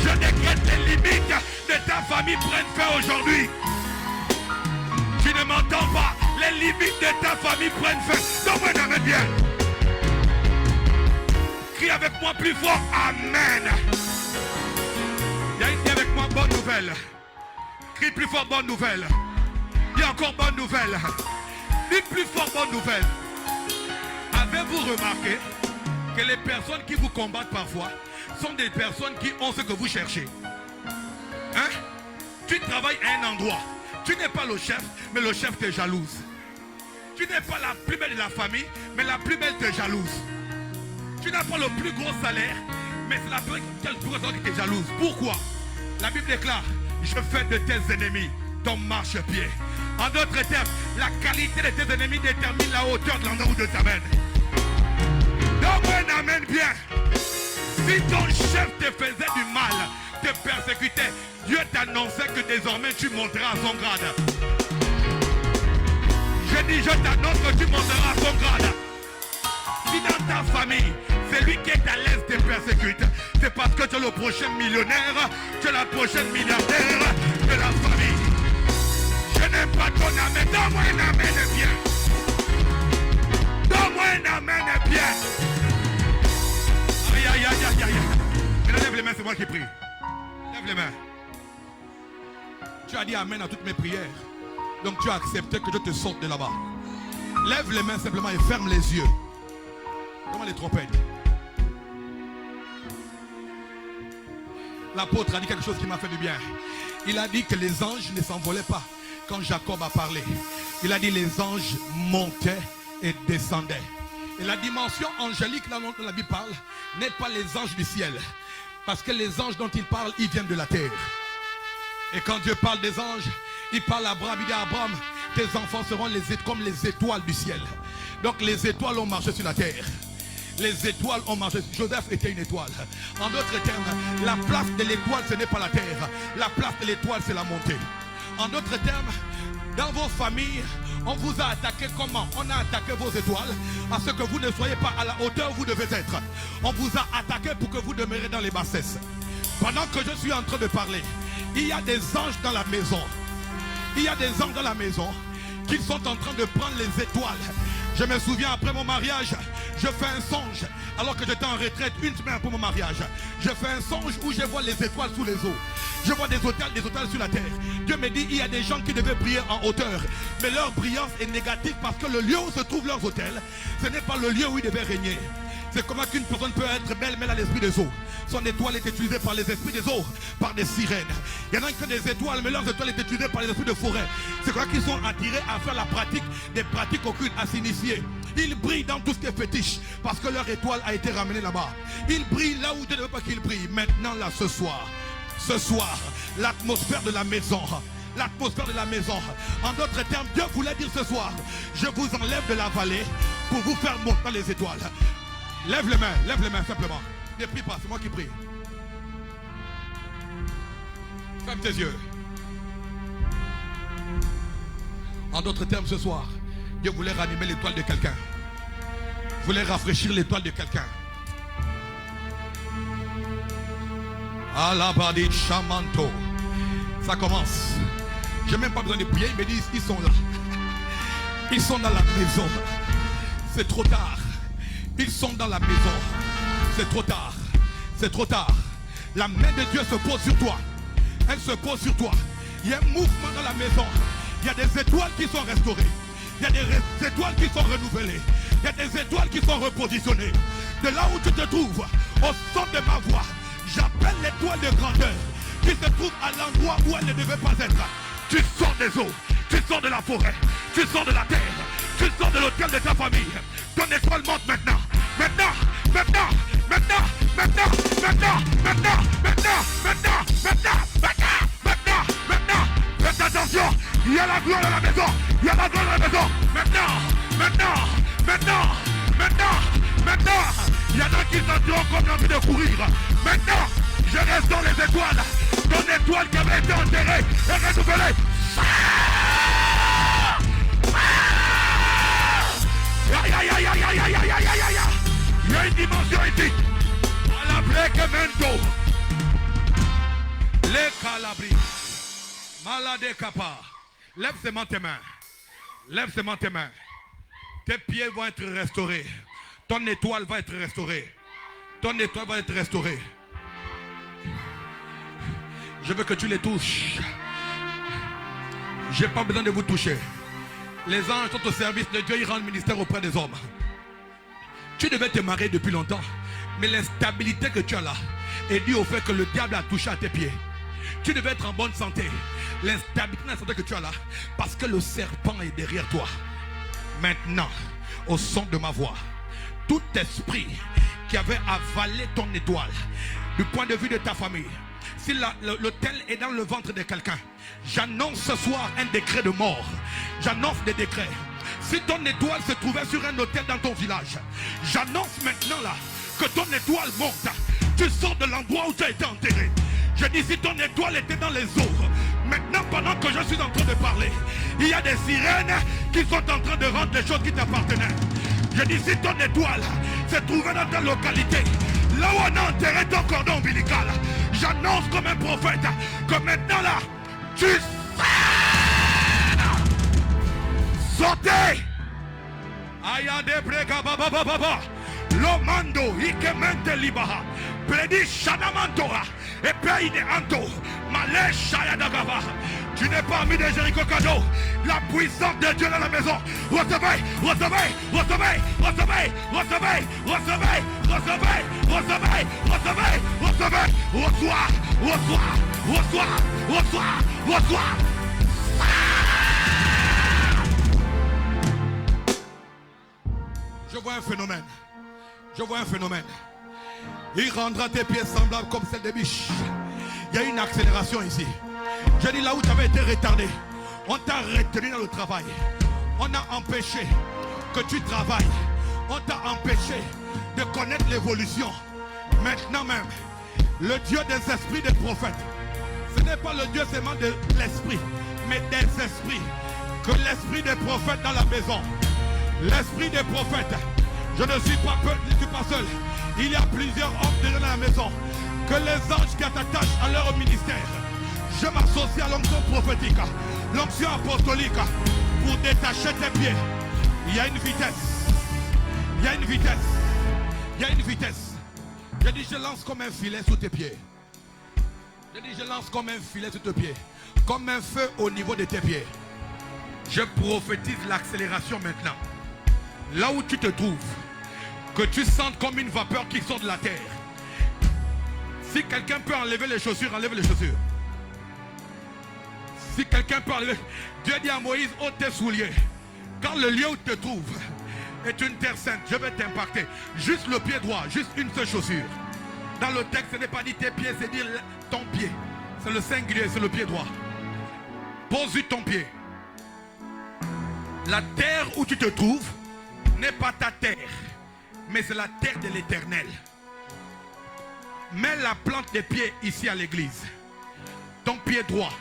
Je décrète les limites de ta famille prennent fin aujourd'hui. Tu ne m'entends pas. Les limites de ta famille prennent fin. Donc, moi, amen bien. Crie avec moi plus fort. Amen. Dis avec moi, bonne nouvelle. Crie plus fort, bonne nouvelle. Dis encore bonne nouvelle. Dis plus fort, bonne nouvelle. Avez-vous remarqué que les personnes qui vous combattent parfois sont des personnes qui ont ce que vous cherchez? Hein? Tu travailles à un endroit. Tu n'es pas le chef, mais le chef te jalouse. Tu n'es pas la plus belle de la famille, mais la plus belle te jalouse. Tu n'as pas le plus gros salaire, mais c'est la plus grosse salaire qui te jalouse. Pourquoi? La Bible déclare, je fais de tes ennemis ton marchepied. En d'autres termes, la qualité de tes ennemis détermine la hauteur de l'endroit où Dieu t'amène. Donne-moi un amen bien. Si ton chef te faisait du mal, te persécutait, Dieu t'annonçait que désormais tu monteras à son grade. Je dis, je t'annonce que tu monteras à son grade. Si dans ta famille, c'est lui qui est à l'aise te persécute, c'est parce que tu es le prochain millionnaire, tu es la prochaine milliardaire de la famille. Je n'aime pas ton amen. Donne-moi un amen bien. Donne-moi un amen bien. Aïe, aïe, aïe, aïe, aïe. Mais lève les mains, c'est moi qui prie. Lève les mains. Tu as dit amen à toutes mes prières. Donc tu as accepté que je te sorte de là-bas. Lève les mains simplement et ferme les yeux. Comment les trompettes? L'apôtre a dit quelque chose qui m'a fait du bien. Il a dit que les anges ne s'envolaient pas quand Jacob a parlé. Il a dit les anges montaient et descendaient. Et la dimension angélique là dont la Bible parle n'est pas les anges du ciel. Parce que les anges dont il parle, ils viennent de la terre. Et quand Dieu parle des anges, il parle à Abraham, il dit à Abraham, tes enfants seront comme les étoiles du ciel. Donc les étoiles ont marché sur la terre. Les étoiles ont marché. Joseph était une étoile. En d'autres termes, la place de l'étoile, ce n'est pas la terre. La place de l'étoile, c'est la montée. En d'autres termes, dans vos familles, on vous a attaqué comment? On a attaqué vos étoiles à ce que vous ne soyez pas à la hauteur où vous devez être. On vous a attaqué pour que vous demeurez dans les bassesses. Pendant que je suis en train de parler, il y a des anges dans la maison. Il y a des anges dans la maison qui sont en train de prendre les étoiles. Je me souviens, après mon mariage, je fais un songe. Alors que j'étais en retraite une semaine après mon mariage, je fais un songe où je vois les étoiles sous les eaux. Je vois des étoiles sur la terre. Dieu me dit, il y a des gens qui devaient briller en hauteur. Mais leur brillance est négative parce que le lieu où se trouvent leurs hôtels, ce n'est pas le lieu où ils devaient régner. C'est comment qu'une personne peut être belle, mais elle a l'esprit des eaux. Son étoile est utilisée par les esprits des eaux, par des sirènes. Il y en a qui ont des étoiles, mais leurs étoiles sont utilisées par les esprits de forêt. C'est quoi qu'ils sont attirés à faire la pratique, des pratiques occultes, à s'initier. Ils brillent dans tout ce qui est fétiche, parce que leur étoile a été ramenée là-bas. Ils brillent là où Dieu ne veut pas qu'ils brillent. Maintenant, là, ce soir, l'atmosphère de la maison. L'atmosphère de la maison. En d'autres termes, Dieu voulait dire ce soir, je vous enlève de la vallée pour vous faire monter dans les étoiles. Lève les mains simplement. Ne prie pas, c'est moi qui prie. Ferme tes yeux. En d'autres termes, ce soir, Dieu voulait ranimer l'étoile de quelqu'un. Voulait rafraîchir l'étoile de quelqu'un. Alabadi Chamanto. Ça commence. Je n'ai même pas besoin de prier. Ils me disent, ils sont là. Ils sont dans la maison. C'est trop tard. Ils sont dans la maison. C'est trop tard. C'est trop tard. La main de Dieu se pose sur toi. Elle se pose sur toi. Il y a un mouvement dans la maison. Il y a des étoiles qui sont restaurées. Il y a des étoiles qui sont renouvelées. Il y a des étoiles qui sont repositionnées. De là où tu te trouves, au son de ma voix, j'appelle l'étoile de grandeur qui se trouve à l'endroit où elle ne devait pas être. Tu sors des eaux, tu sors de la forêt, tu sors de la terre, tu sors de l'hôtel de ta famille. Ton étoile monte maintenant. Maintenant. Faites attention, il y a la gloire dans la maison. Il y a la gloire dans la maison. Maintenant. Il y en a qui sentiront comme l'envie de courir. Maintenant, je restaure les étoiles. Ton étoile qui avait été enterrée est renouvelée. Il y a une dimension ici. À la Brecemento. Les calabris. Malade capa. Lève seulement tes mains. Lève seulement tes mains. Tes pieds vont être restaurés. Ton étoile va être restaurée. Ton étoile va être restaurée. Je veux que tu les touches. Je n'ai pas besoin de vous toucher. Les anges sont au service de Dieu, ils rendent ministère auprès des hommes. Tu devais te marier depuis longtemps, mais l'instabilité que tu as là est due au fait que le diable a touché à tes pieds. Tu devais être en bonne santé. L'instabilité de la santé que tu as là, parce que le serpent est derrière toi. Maintenant, au son de ma voix, tout esprit qui avait avalé ton étoile, du point de vue de ta famille, si l'autel est dans le ventre de quelqu'un, j'annonce ce soir un décret de mort. J'annonce des décrets. Si ton étoile se trouvait sur un autel dans ton village, j'annonce maintenant là que ton étoile monte. Tu sors de l'endroit où tu as été enterré. Je dis si ton étoile était dans les eaux, maintenant pendant que je suis en train de parler, il y a des sirènes qui sont en train de rendre les choses qui t'appartenaient. Je dis si ton étoile se trouvait dans ta localité, là où on a enterré ton cordon ombilical, j'annonce comme un prophète que maintenant là, tu sortez. Ayade brega baba baba. Lomando ikemente libaha. Predi shanamantora. Et pays de Anto. Malèche yadagava. Tu n'es pas ami de Jéricho Cadeau. La puissance de Dieu dans la maison. Recevez. Reçois. Je vois un phénomène. Il rendra tes pieds semblables comme celles des biches. Il y a une accélération ici. Je dis là où tu avais été retardé, on t'a retenu dans le travail. On a empêché que tu travailles. On t'a empêché de connaître l'évolution. Maintenant même, le Dieu des esprits des prophètes, ce n'est pas le Dieu seulement de l'esprit, mais des esprits. Que l'esprit des prophètes dans la maison, l'esprit des prophètes, je ne suis pas seul. Il y a plusieurs hommes déjà dans la maison. Que les anges qui t'attachent à leur ministère, je m'associe à l'onction prophétique, l'onction apostolique, pour détacher tes pieds. Il y a une vitesse. Il y a une vitesse. Il y a une vitesse. Je dis, je lance comme un filet sous tes pieds. Je dis, je lance comme un filet sous tes pieds. Comme un feu au niveau de tes pieds. Je prophétise l'accélération maintenant. Là où tu te trouves, que tu sentes comme une vapeur qui sort de la terre. Si quelqu'un peut enlever les chaussures, enlève les chaussures. Si quelqu'un peut enlever... Dieu dit à Moïse, ôte tes souliers. Quand le lieu où tu te trouves est une terre sainte, je vais t'impacter. Juste le pied droit, juste une seule chaussure. Dans le texte, ce n'est pas dit tes pieds, c'est dire ton pied. C'est le singulier, c'est le pied droit. Pose ton pied. La terre où tu te trouves n'est pas ta terre, mais c'est la terre de l'Éternel. Mets la plante des pieds ici à l'église. Ton pied droit.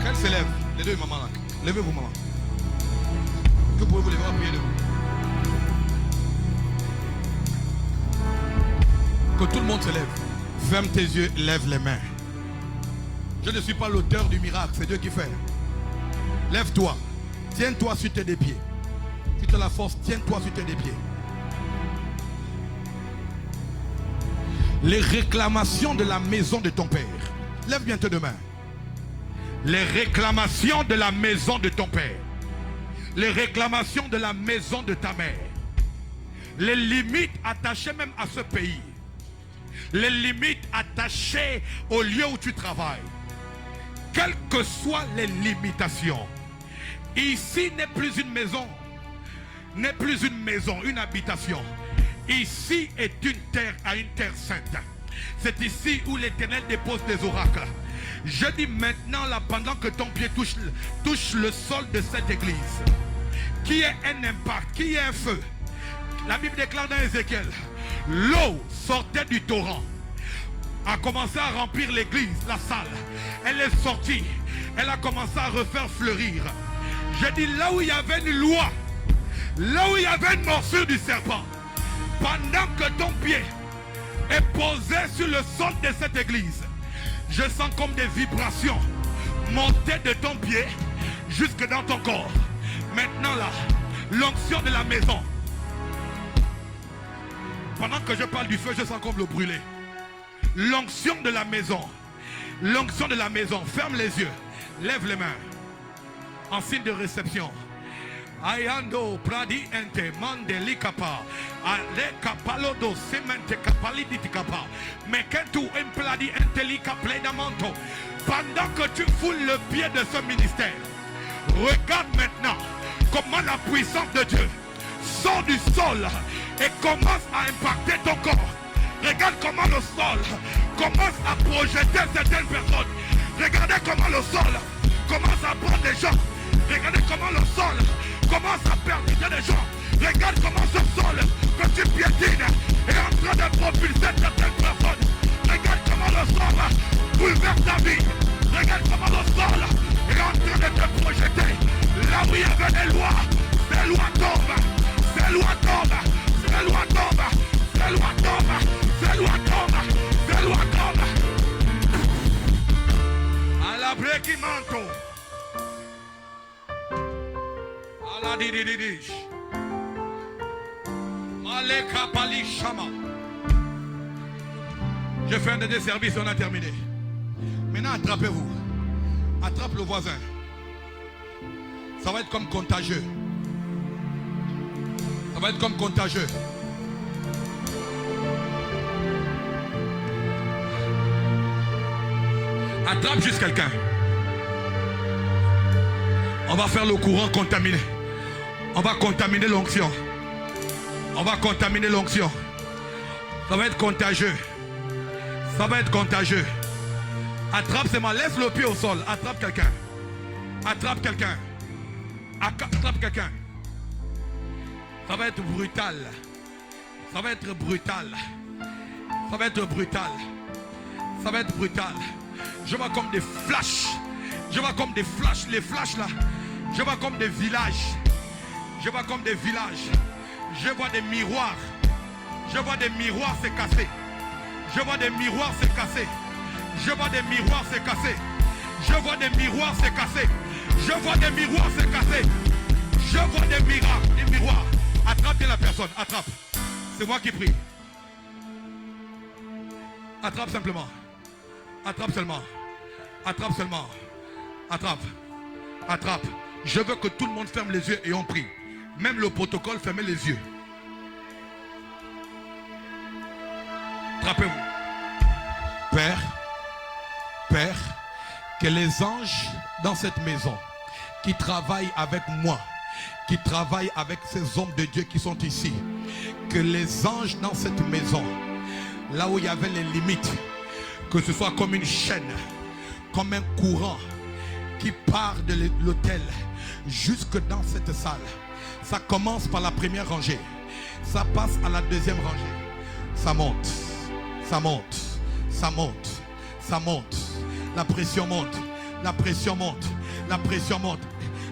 Qu'elle se lève. Les deux mamans là. Levez-vous maman. Que pouvez-vous lever à prier de vous? Que tout le monde se lève. Ferme tes yeux, lève les mains. Je ne suis pas l'auteur du miracle, c'est Dieu qui fait. Lève-toi. Tiens-toi sur tes deux pieds. Si tu as la force, tiens-toi sur tes deux pieds. Les réclamations de la maison de ton père. Lève bien tes deux mains. Les réclamations de la maison de ton père. Les réclamations de la maison de ta mère. Les limites attachées même à ce pays. Les limites attachées au lieu où tu travailles. Quelles que soient les limitations. Ici n'est plus une maison. N'est plus une maison, une habitation. Ici est une terre à une terre sainte. C'est ici où l'Éternel dépose des oracles. Je dis maintenant là, pendant que ton pied touche le sol de cette église, qui est un impact, qui est un feu. La Bible déclare dans Ézéchiel, l'eau sortait du torrent, a commencé à remplir l'église, la salle. Elle est sortie, elle a commencé à refaire fleurir. Je dis là où il y avait une loi, là où il y avait une morsure du serpent, pendant que ton pied est posé sur le sol de cette église, je sens comme des vibrations monter de ton pied jusque dans ton corps. Maintenant là, l'onction de la maison. Pendant que je parle du feu, je sens comme le brûler. L'onction de la maison. L'onction de la maison. Ferme les yeux. Lève les mains. En signe de réception. Ayando pradi ente mandeli kapa ale kapalo do semente kapali di kapa mekentu empladi enteli kapleda manto. Pendant que tu foules le pied de ce ministère, regarde maintenant comment la puissance de Dieu sort du sol et commence à impacter ton corps. Regarde comment le sol commence à projeter certaines personnes. Regardez comment le sol commence à prendre des gens. Regardez comment le sol commence à percuter les gens. Regarde comment ce sol que tu piétines est en train de propulser certaines personnes. Regarde comment le sol bouleverse ta vie. Regarde comment le sol est en train de te projeter. Là où il y avait des lois, ces lois tombent. Ces lois tombent. Ces lois tombent. Ces lois tombent. Ces lois tombent. Ces lois tombent. À la brekimanto. À la didididish. Maleka pali shama. Je fais un des services, on a terminé. Maintenant, attrapez-vous. Attrape le voisin. Ça va être comme contagieux. Ça va être comme contagieux. Attrape juste quelqu'un. On va faire le courant contaminé. On va contaminer l'onction. On va contaminer l'onction. Ça va être contagieux. Ça va être contagieux. Attrape seulement, laisse le pied au sol. Attrape quelqu'un. Attrape quelqu'un. Attrape quelqu'un. Ça va être brutal. Ça va être brutal. Ça va être brutal. Ça va être brutal. Je vois comme des flashs. Je vois comme des flashs. Les flashs là. Je vois comme des villages. Je vois comme des villages. Je vois des miroirs. Je vois des miroirs se casser. Je vois des miroirs se casser. Je vois des miroirs se casser. Je vois des miroirs se casser. Je vois des miroirs se casser. Je vois des miracles, des miroirs. Attrape la personne, attrape. C'est moi qui prie. Attrape simplement. Attrape seulement. Attrape seulement. Attrape. Attrape. Je veux que tout le monde ferme les yeux et on prie. Même le protocole, fermez les yeux. Attrapez-vous. Père, Père, que les anges dans cette maison qui travaillent avec moi, qui travaillent avec ces hommes de Dieu qui sont ici, que les anges dans cette maison, là où il y avait les limites, que ce soit comme une chaîne, comme un courant qui part de l'autel jusque dans cette salle. Ça commence par la première rangée, ça passe à la deuxième rangée, ça monte, ça monte, ça monte, ça monte, la pression monte, la pression monte, la pression monte,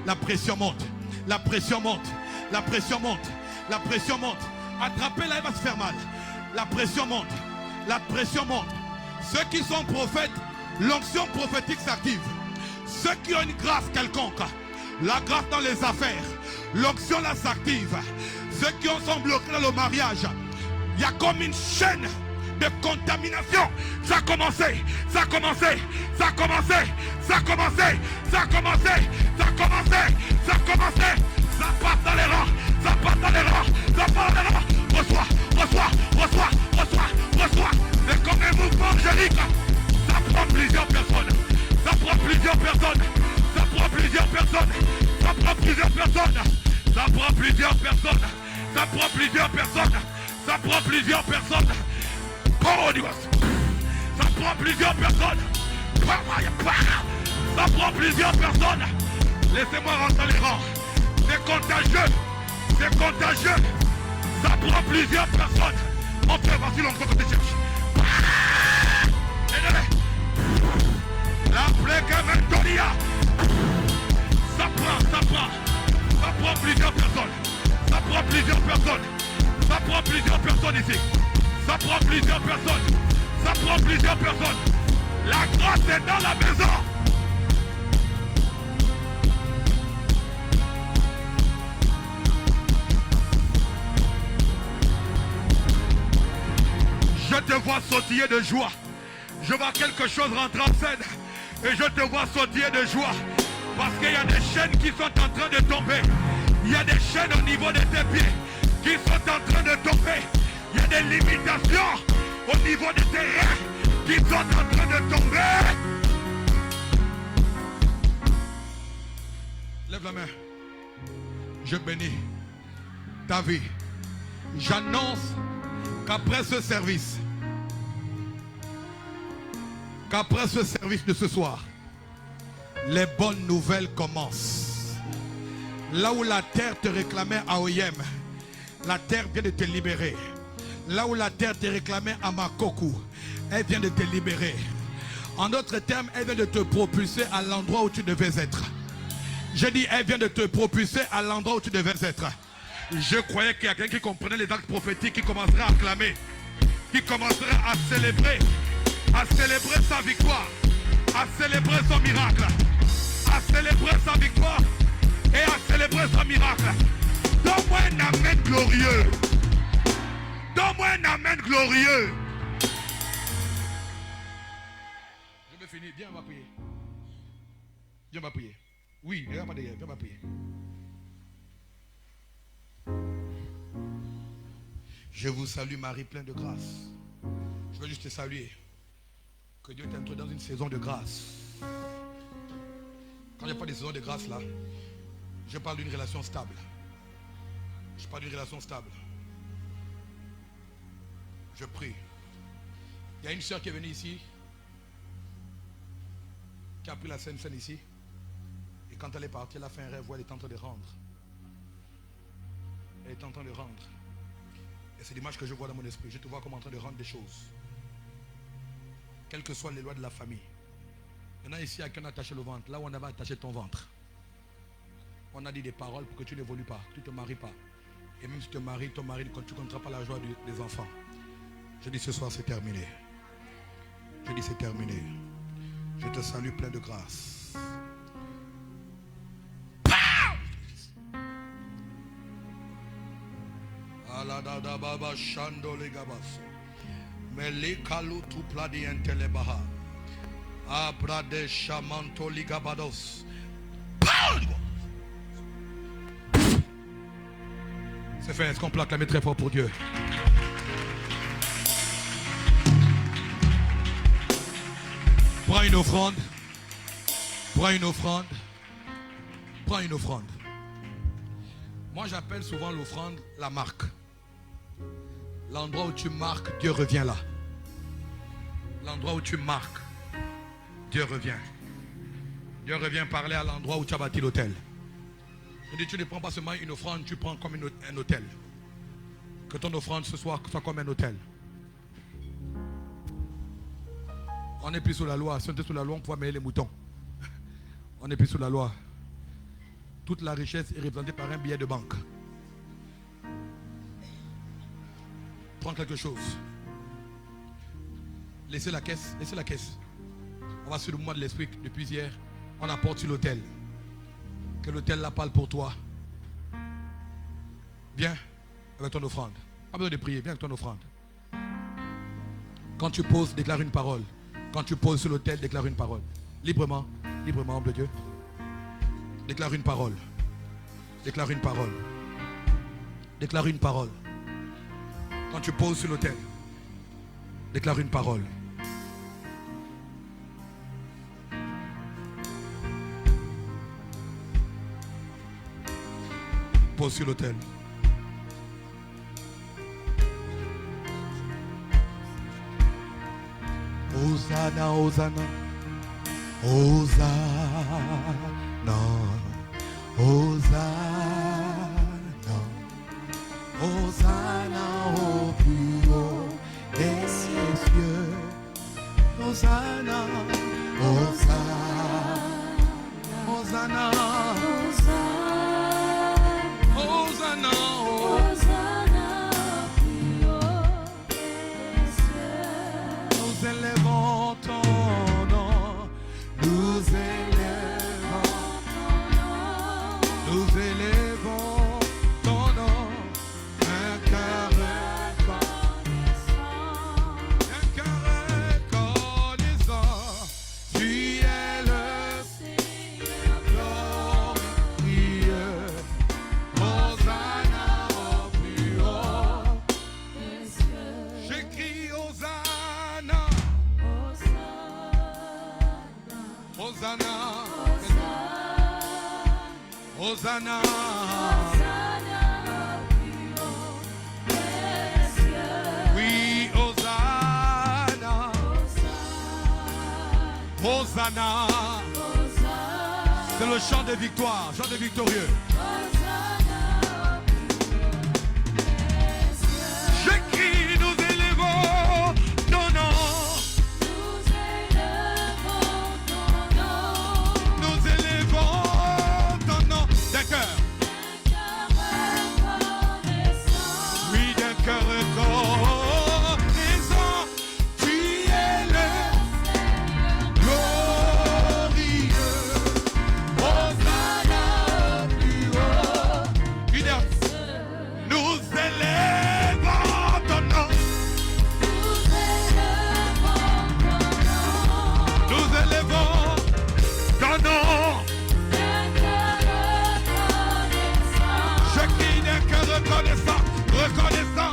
la pression monte, la pression monte, la pression monte, la pression monte. Attrapez-la, il va se faire mal. La pression monte, la pression monte. Ceux qui sont prophètes, l'onction prophétique s'active. Ceux qui ont une grâce quelconque, la grâce dans les affaires, l'onction là s'active. Ceux qui sont bloqués dans le mariage, il y a comme une chaîne de contamination. Ça a commencé, ça a commencé, ça a commencé, ça a commencé, ça a commencé, ça a commencé, ça a commencé. Ça passe dans les rangs, ça passe dans les rangs, ça passe dans les rangs. Reçois, reçois, reçois, reçois, reçois. C'est comme un mouvement angélique. Ça prend plusieurs personnes. Ça prend plusieurs personnes. Ça prend plusieurs personnes. Ça prend plusieurs personnes. Ça prend plusieurs personnes. Ça prend plusieurs personnes. Ça prend plusieurs personnes. Ça prend plusieurs personnes. Ça prend plusieurs personnes. Laissez-moi rentrer les rangs. C'est contagieux. C'est contagieux. Ça prend plusieurs personnes. On fait voici l'onction que tu cherches. La plaque Ventoria. Ça prend plusieurs personnes. Ça prend plusieurs personnes. Ça prend plusieurs personnes ici. Ça prend plusieurs personnes. Ça prend plusieurs personnes. La grâce est dans la maison. Je te vois sautiller de joie. Je vois quelque chose rentrer en scène. Et je te vois sautiller de joie. Parce qu'il y a des chaînes qui sont en train de tomber. Il y a des chaînes au niveau de tes pieds qui sont en train de tomber. Il y a des limitations au niveau de tes reins qui sont en train de tomber. Lève la main. Je bénis ta vie. J'annonce qu'après ce service, de ce soir, les bonnes nouvelles commencent. Là où la terre te réclamait à Oyem, la terre vient de te libérer. Là où la terre te réclamait à Makoku, elle vient de te libérer. En d'autres termes, elle vient de te propulser à l'endroit où tu devais être. Je dis, elle vient de te propulser à l'endroit où tu devais être. Je croyais qu'il y a quelqu'un qui comprenait les actes prophétiques, qui commencerait à acclamer, qui commencerait à célébrer sa victoire, à célébrer son miracle, à célébrer sa victoire et à célébrer son miracle. Donne-moi un amen glorieux. Donne-moi un amen glorieux. Je vais finir. Viens, on va prier. Viens, on va prier. Oui, regarde pas derrière. Viens, on va prier. Je vous salue Marie, pleine de grâce. Je veux juste te saluer. Que Dieu t'introduise dans une saison de grâce. Quand je parle de saison de grâce là, je parle d'une relation stable. Je parle d'une relation stable. Je prie. Il y a une soeur qui est venue ici, qui a pris la Sainte Seine ici. Et quand elle est partie, elle a fait un rêve où elle est en train de rendre. Elle est en train de rendre. Et c'est l'image que je vois dans mon esprit. Je te vois comme en train de rendre des choses. Quelles que soient les lois de la famille. Il y en a ici à qui on a attaché le ventre. Là où on avait attaché ton ventre. On a dit des paroles pour que tu n'évolues pas, que tu ne te maries pas. Et même si tu te maries, ton mari, quand tu ne compteras pas la joie des enfants. Je dis ce soir c'est terminé. Je dis c'est terminé. Je te salue plein de grâce. Aladada baba shando legabas. Melikalu tu pladi entelebaha. Abrade shamanto ligabados. C'est fait, est-ce qu'on peut acclamer très fort pour Dieu? Prends une offrande. Prends une offrande. Prends une offrande. Moi j'appelle souvent l'offrande la marque. L'endroit où tu marques, Dieu revient là. L'endroit où tu marques, Dieu revient. Dieu revient parler à l'endroit où tu as bâti l'autel. Je dis, tu ne prends pas seulement une offrande, tu prends comme un hôtel. Que ton offrande ce soir soit comme un hôtel. On n'est plus sous la loi. Si on était sous la loi, on pouvait mêler les moutons. On n'est plus sous la loi. Toute la richesse est représentée par un billet de banque. Prends quelque chose. Laissez la caisse. Laissez la caisse. On va sur le mouvement de l'esprit depuis hier. On apporte sur l'autel. Que l'autel la parle pour toi. Viens avec ton offrande. Pas besoin de prier, viens avec ton offrande. Quand tu poses, déclare une parole. Quand tu poses sur l'autel, déclare une parole. Librement, librement, homme de Dieu. Déclare une parole. Déclare une parole. Déclare une parole. Quand tu poses sur l'autel, déclare une parole. Pose sur l'autel. Hosanna, Hosanna, Hosanna, Hosanna, Hosanna au plus haut des cieux. Hosanna, Hosanna, Hosanna, Hosanna, nous élevons ton nom, nous élevons ton nom, nous élevons ton nom, un cœur reconnaissant, tu es le Seigneur glorieux, Hosanna au plus haut, j'écris Hosanna, Hosanna, Hosanna, oui, Hosanna, Hosanna, c'est le chant de victoire, chant de victorieux. J'écris, nous élevons ton nom, nous élevons ton nom d'un cœur. Oui, d'un cœur reconnaissant, tu es le glorieux. Hosanna au plus haut. Une heure. Nous élevons ton nom. Nous élevons ton nom. Je crie d'un cœur reconnaissant, reconnaissant.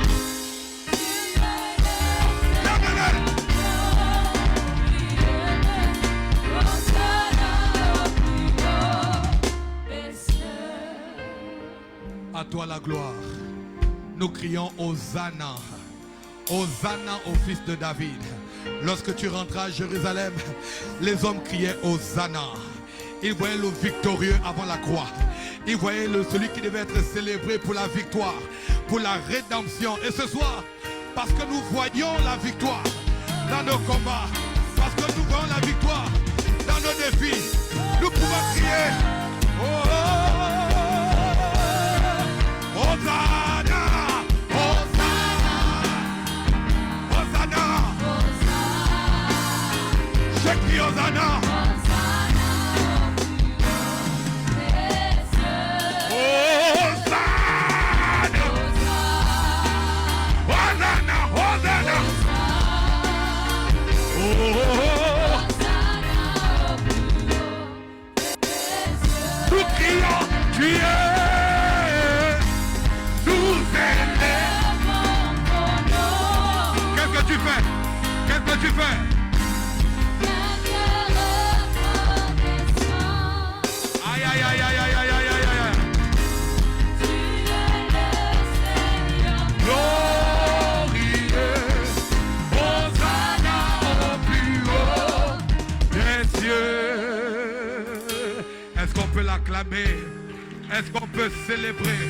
À toi la gloire. Nous crions Hosanna. Hosanna au fils de David. Lorsque tu rentras à Jérusalem, les hommes criaient Hosanna. Ils voyaient le victorieux avant la croix. Ils voyaient celui qui devait être célébré pour la victoire, pour la rédemption. Et ce soir, parce que nous voyons la victoire dans nos combats, parce que nous voyons la victoire dans nos défis, nous pouvons crier Hosanna, Hosanna, Hosanna. Je crie Hosanna. Nous crions, tu es sous-élevé. Qu'est-ce que tu fais? Qu'est-ce que tu fais? Aïe, aïe, aïe, aïe, aïe, aïe, aïe, aïe, aïe. Glorieux, Hosanna au plus haut des cieux. Est-ce qu'on peut l'acclamer? Est-ce qu'on peut célébrer?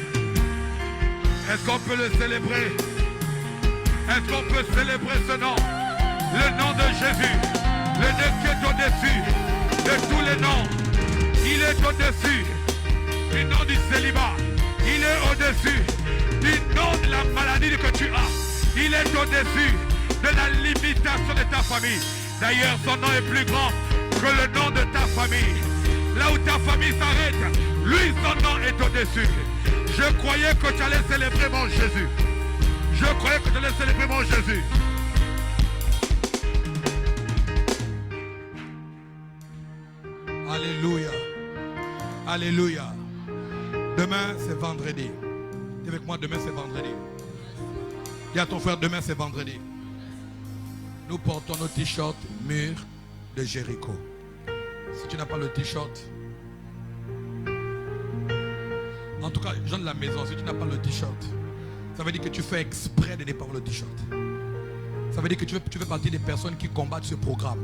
Est-ce qu'on peut le célébrer? Est-ce qu'on peut célébrer ce nom? Le nom de Jésus, le nom qui est au-dessus de tous les noms. Il est au-dessus du nom du célibat. Il est au-dessus du nom de la maladie que tu as. Il est au-dessus de la limitation de ta famille. D'ailleurs, son nom est plus grand que le nom de ta famille. Là où ta famille s'arrête, lui, son nom est au-dessus. Je croyais que tu allais célébrer mon Jésus. Je croyais que tu allais célébrer mon Jésus. Alléluia. Alléluia. Demain, c'est vendredi. Dis avec moi, demain, c'est vendredi. Dis à ton frère, demain, c'est vendredi. Nous portons nos t-shirts murs de Jéricho. Si tu n'as pas le t-shirt, en tout cas, gens de la maison, si tu n'as pas le t-shirt, ça veut dire que tu fais exprès de ne pas avoir le t-shirt. Ça veut dire que tu fais partie des personnes qui combattent ce programme.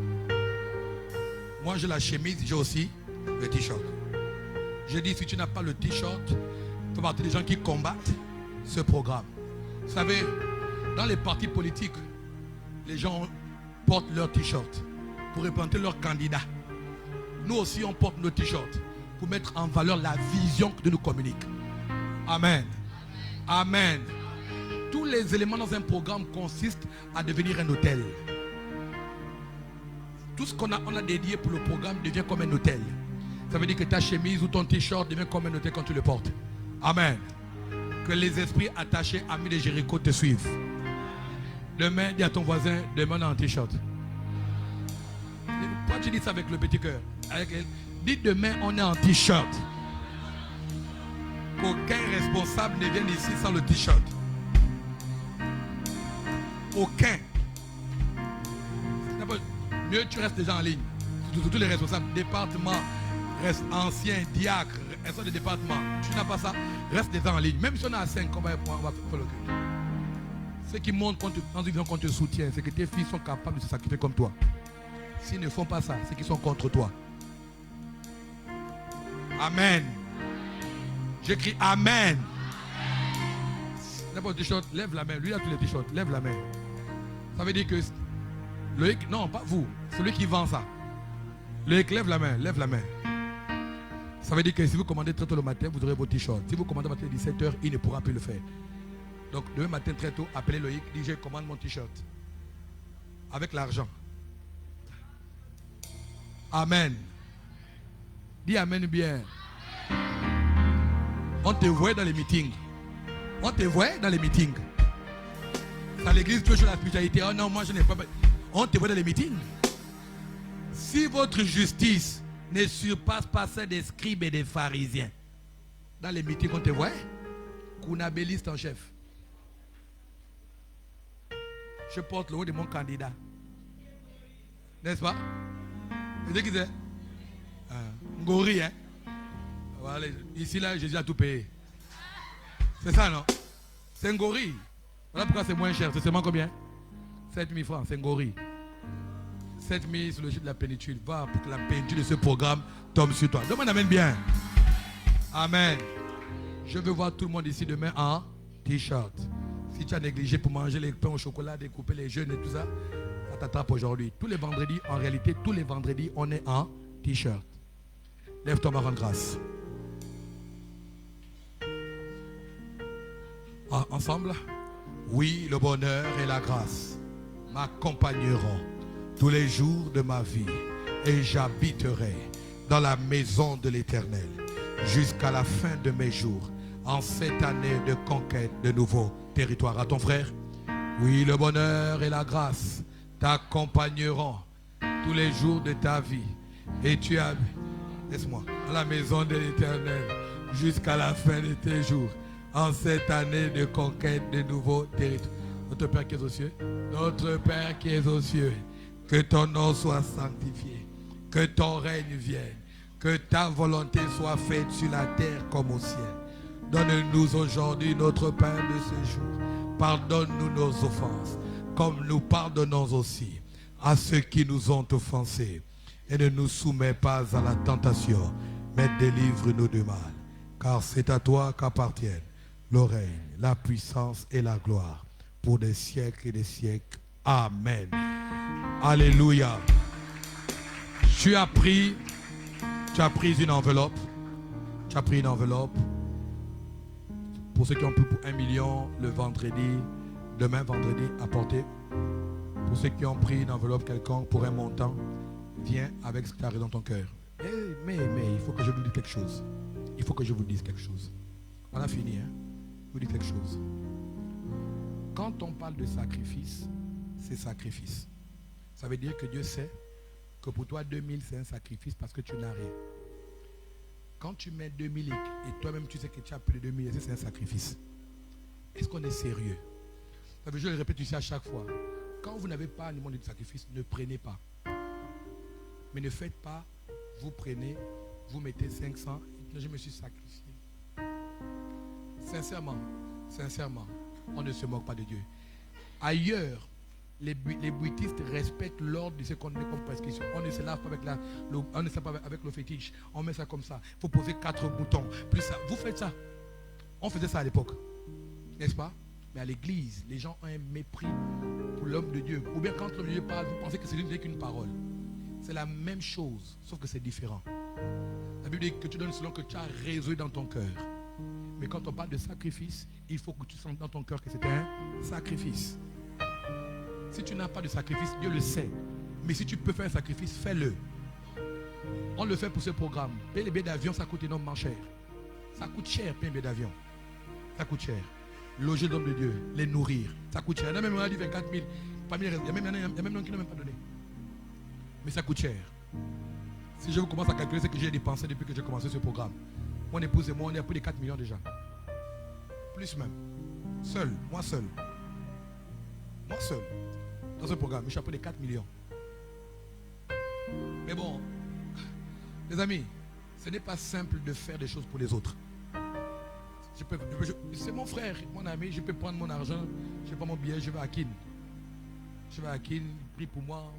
Moi, j'ai la chemise, j'ai aussi le t-shirt. Je dis, si tu n'as pas le t-shirt, tu fais partie des gens qui combattent ce programme. Vous savez, dans les partis politiques, les gens portent leur t-shirt pour représenter leur candidat. Nous aussi, on porte nos t-shirts pour mettre en valeur la vision que Dieu nous communique. Amen. Amen. Tous les éléments dans un programme consistent à devenir un hôtel. Tout ce qu'on a dédié pour le programme devient comme un hôtel. Ça veut dire que ta chemise ou ton t-shirt devient comme un hôtel quand tu le portes. Amen. Que les esprits attachés, amis de Jéricho, te suivent. Demain, dis à ton voisin, demain on a un t-shirt. Toi, tu dis ça avec le petit cœur. Avec elle. Dis demain, on est en t-shirt. Qu'aucun responsable ne vienne ici sans le t-shirt. Aucun. Mieux tu restes déjà en ligne. Tous les responsables, département, reste ancien, diacre, restant de département. Tu n'as pas ça, reste déjà en ligne. Même si on a 5, on va faire le culte. Ce qui montre qu'on te soutient, c'est que tes filles sont capables de se sacrifier comme toi. S'ils ne font pas ça, c'est qu'ils sont contre toi. Amen. J'écris Amen. N'importe t-shirt, lève la main. Lui a tous les t-shirts, lève la main. Ça veut dire que Loïc, non, pas vous, celui qui vend ça. Loïc, lève la main, lève la main. Ça veut dire que si vous commandez très tôt le matin, vous aurez vos t-shirts. Si vous commandez matin à 17h, il ne pourra plus le faire. Donc demain matin très tôt, appelez Loïc, dites je commande mon t-shirt. Avec l'argent. Amen. Dis Amen bien. On te voit dans les meetings. On te voit dans les meetings. Dans l'église, tu veux jouer la spiritualité. Oh non, moi je n'ai pas. On te voit dans les meetings. Si votre justice ne surpasse pas celle des scribes et des pharisiens, dans les meetings, on te voit. Kounabéliste en chef. Je porte le haut de mon candidat. N'est-ce pas? Vous savez qui c'est? Ngori, hein? Voilà, ici, là, Jésus a tout payé. C'est ça, non? C'est Ngori. Voilà pourquoi c'est moins cher. C'est seulement combien? 7 000 francs, c'est un gorille. 7 000 sur le jeu de la plénitude. Va pour que la plénitude de ce programme tombe sur toi. Demande amen bien. Amen. Je veux voir tout le monde ici demain en t-shirt. Si tu as négligé pour manger les pains au chocolat, découper les jeûnes et tout ça, ça t'attrape aujourd'hui. Tous les vendredis, en réalité, tous les vendredis, on est en t-shirt. Lève-toi, ma rendre grâce. Ensemble. Oui, le bonheur et la grâce m'accompagneront tous les jours de ma vie et j'habiterai dans la maison de l'Éternel jusqu'à la fin de mes jours en cette année de conquête de nouveaux territoires. À ton frère, oui, le bonheur et la grâce t'accompagneront tous les jours de ta vie et tu habites, laisse-moi, dans la maison de l'Éternel jusqu'à la fin de tes jours en cette année de conquête de nouveaux territoires. Notre Père qui es aux cieux, notre Père qui es aux cieux, que ton nom soit sanctifié, que ton règne vienne, que ta volonté soit faite sur la terre comme au ciel. Donne-nous aujourd'hui notre pain de ce jour. Pardonne-nous nos offenses, comme nous pardonnons aussi à ceux qui nous ont offensés. Et ne nous soumets pas à la tentation, mais délivre-nous du mal. Car c'est à toi qu'appartiennent le règne, la puissance et la gloire pour des siècles et des siècles. Amen. Alléluia. Tu as pris une enveloppe. Tu as pris une enveloppe. Pour ceux qui ont pris pour 1 million le vendredi, demain vendredi, apportez. Pour ceux qui ont pris une enveloppe quelconque pour un montant, viens avec ce que tu as dans ton cœur. Mais il faut que je vous dise quelque chose. Il faut que je vous dise quelque chose. On a fini, hein? Je vous dis quelque chose. Quand on parle de sacrifice, c'est sacrifice. Ça veut dire que Dieu sait que pour toi 2000 c'est un sacrifice parce que tu n'as rien. Quand tu mets 2000 et toi-même tu sais que tu as plus de 2000, c'est un sacrifice. Est-ce qu'on est sérieux? Ça veut dire, je le répète ici à chaque fois. Quand vous n'avez pas un niveau de sacrifice, ne prenez pas. Mais ne faites pas, vous prenez, vous mettez 500, et je me suis sacrifié. Sincèrement, on ne se moque pas de Dieu. Ailleurs, les bouddhistes respectent l'ordre de ce qu'on met comme prescription. On ne se lave pas avec le fétiche. On met ça comme ça. Il faut poser 4 boutons. Plus ça. Vous faites ça. On faisait ça à l'époque. N'est-ce pas? Mais à l'église, les gens ont un mépris pour l'homme de Dieu. Ou bien quand l'homme de Dieu parle, vous pensez que c'est rien qu'une parole. C'est la même chose, sauf que c'est différent. La Bible dit que tu donnes selon que tu as résolu dans ton cœur. Mais quand on parle de sacrifice, il faut que tu sentes dans ton cœur que c'est un sacrifice. Si tu n'as pas de sacrifice, Dieu le sait. Mais si tu peux faire un sacrifice, fais-le. On le fait pour ce programme. Payer les billets d'avion, ça coûte énormément cher. Ça coûte cher, payer un billet d'avion. Ça coûte cher. Loger l'homme de Dieu, les nourrir, ça coûte cher. Il y en a même, on a dit 24 000. Il y a même gens qui n'ont même pas donné. Mais ça coûte cher. Si je commence à calculer ce que j'ai dépensé depuis que j'ai commencé ce programme, mon épouse et moi, on est à plus de 4 millions déjà. Plus même. Seul, moi seul. Moi seul. Dans ce programme, je suis à plus de 4 millions. Mais bon, les amis, ce n'est pas simple de faire des choses pour les autres. C'est mon frère, mon ami, je peux prendre mon argent, je prends mon billet, je vais à Kin. Je vais à Kin, il prie pour moi.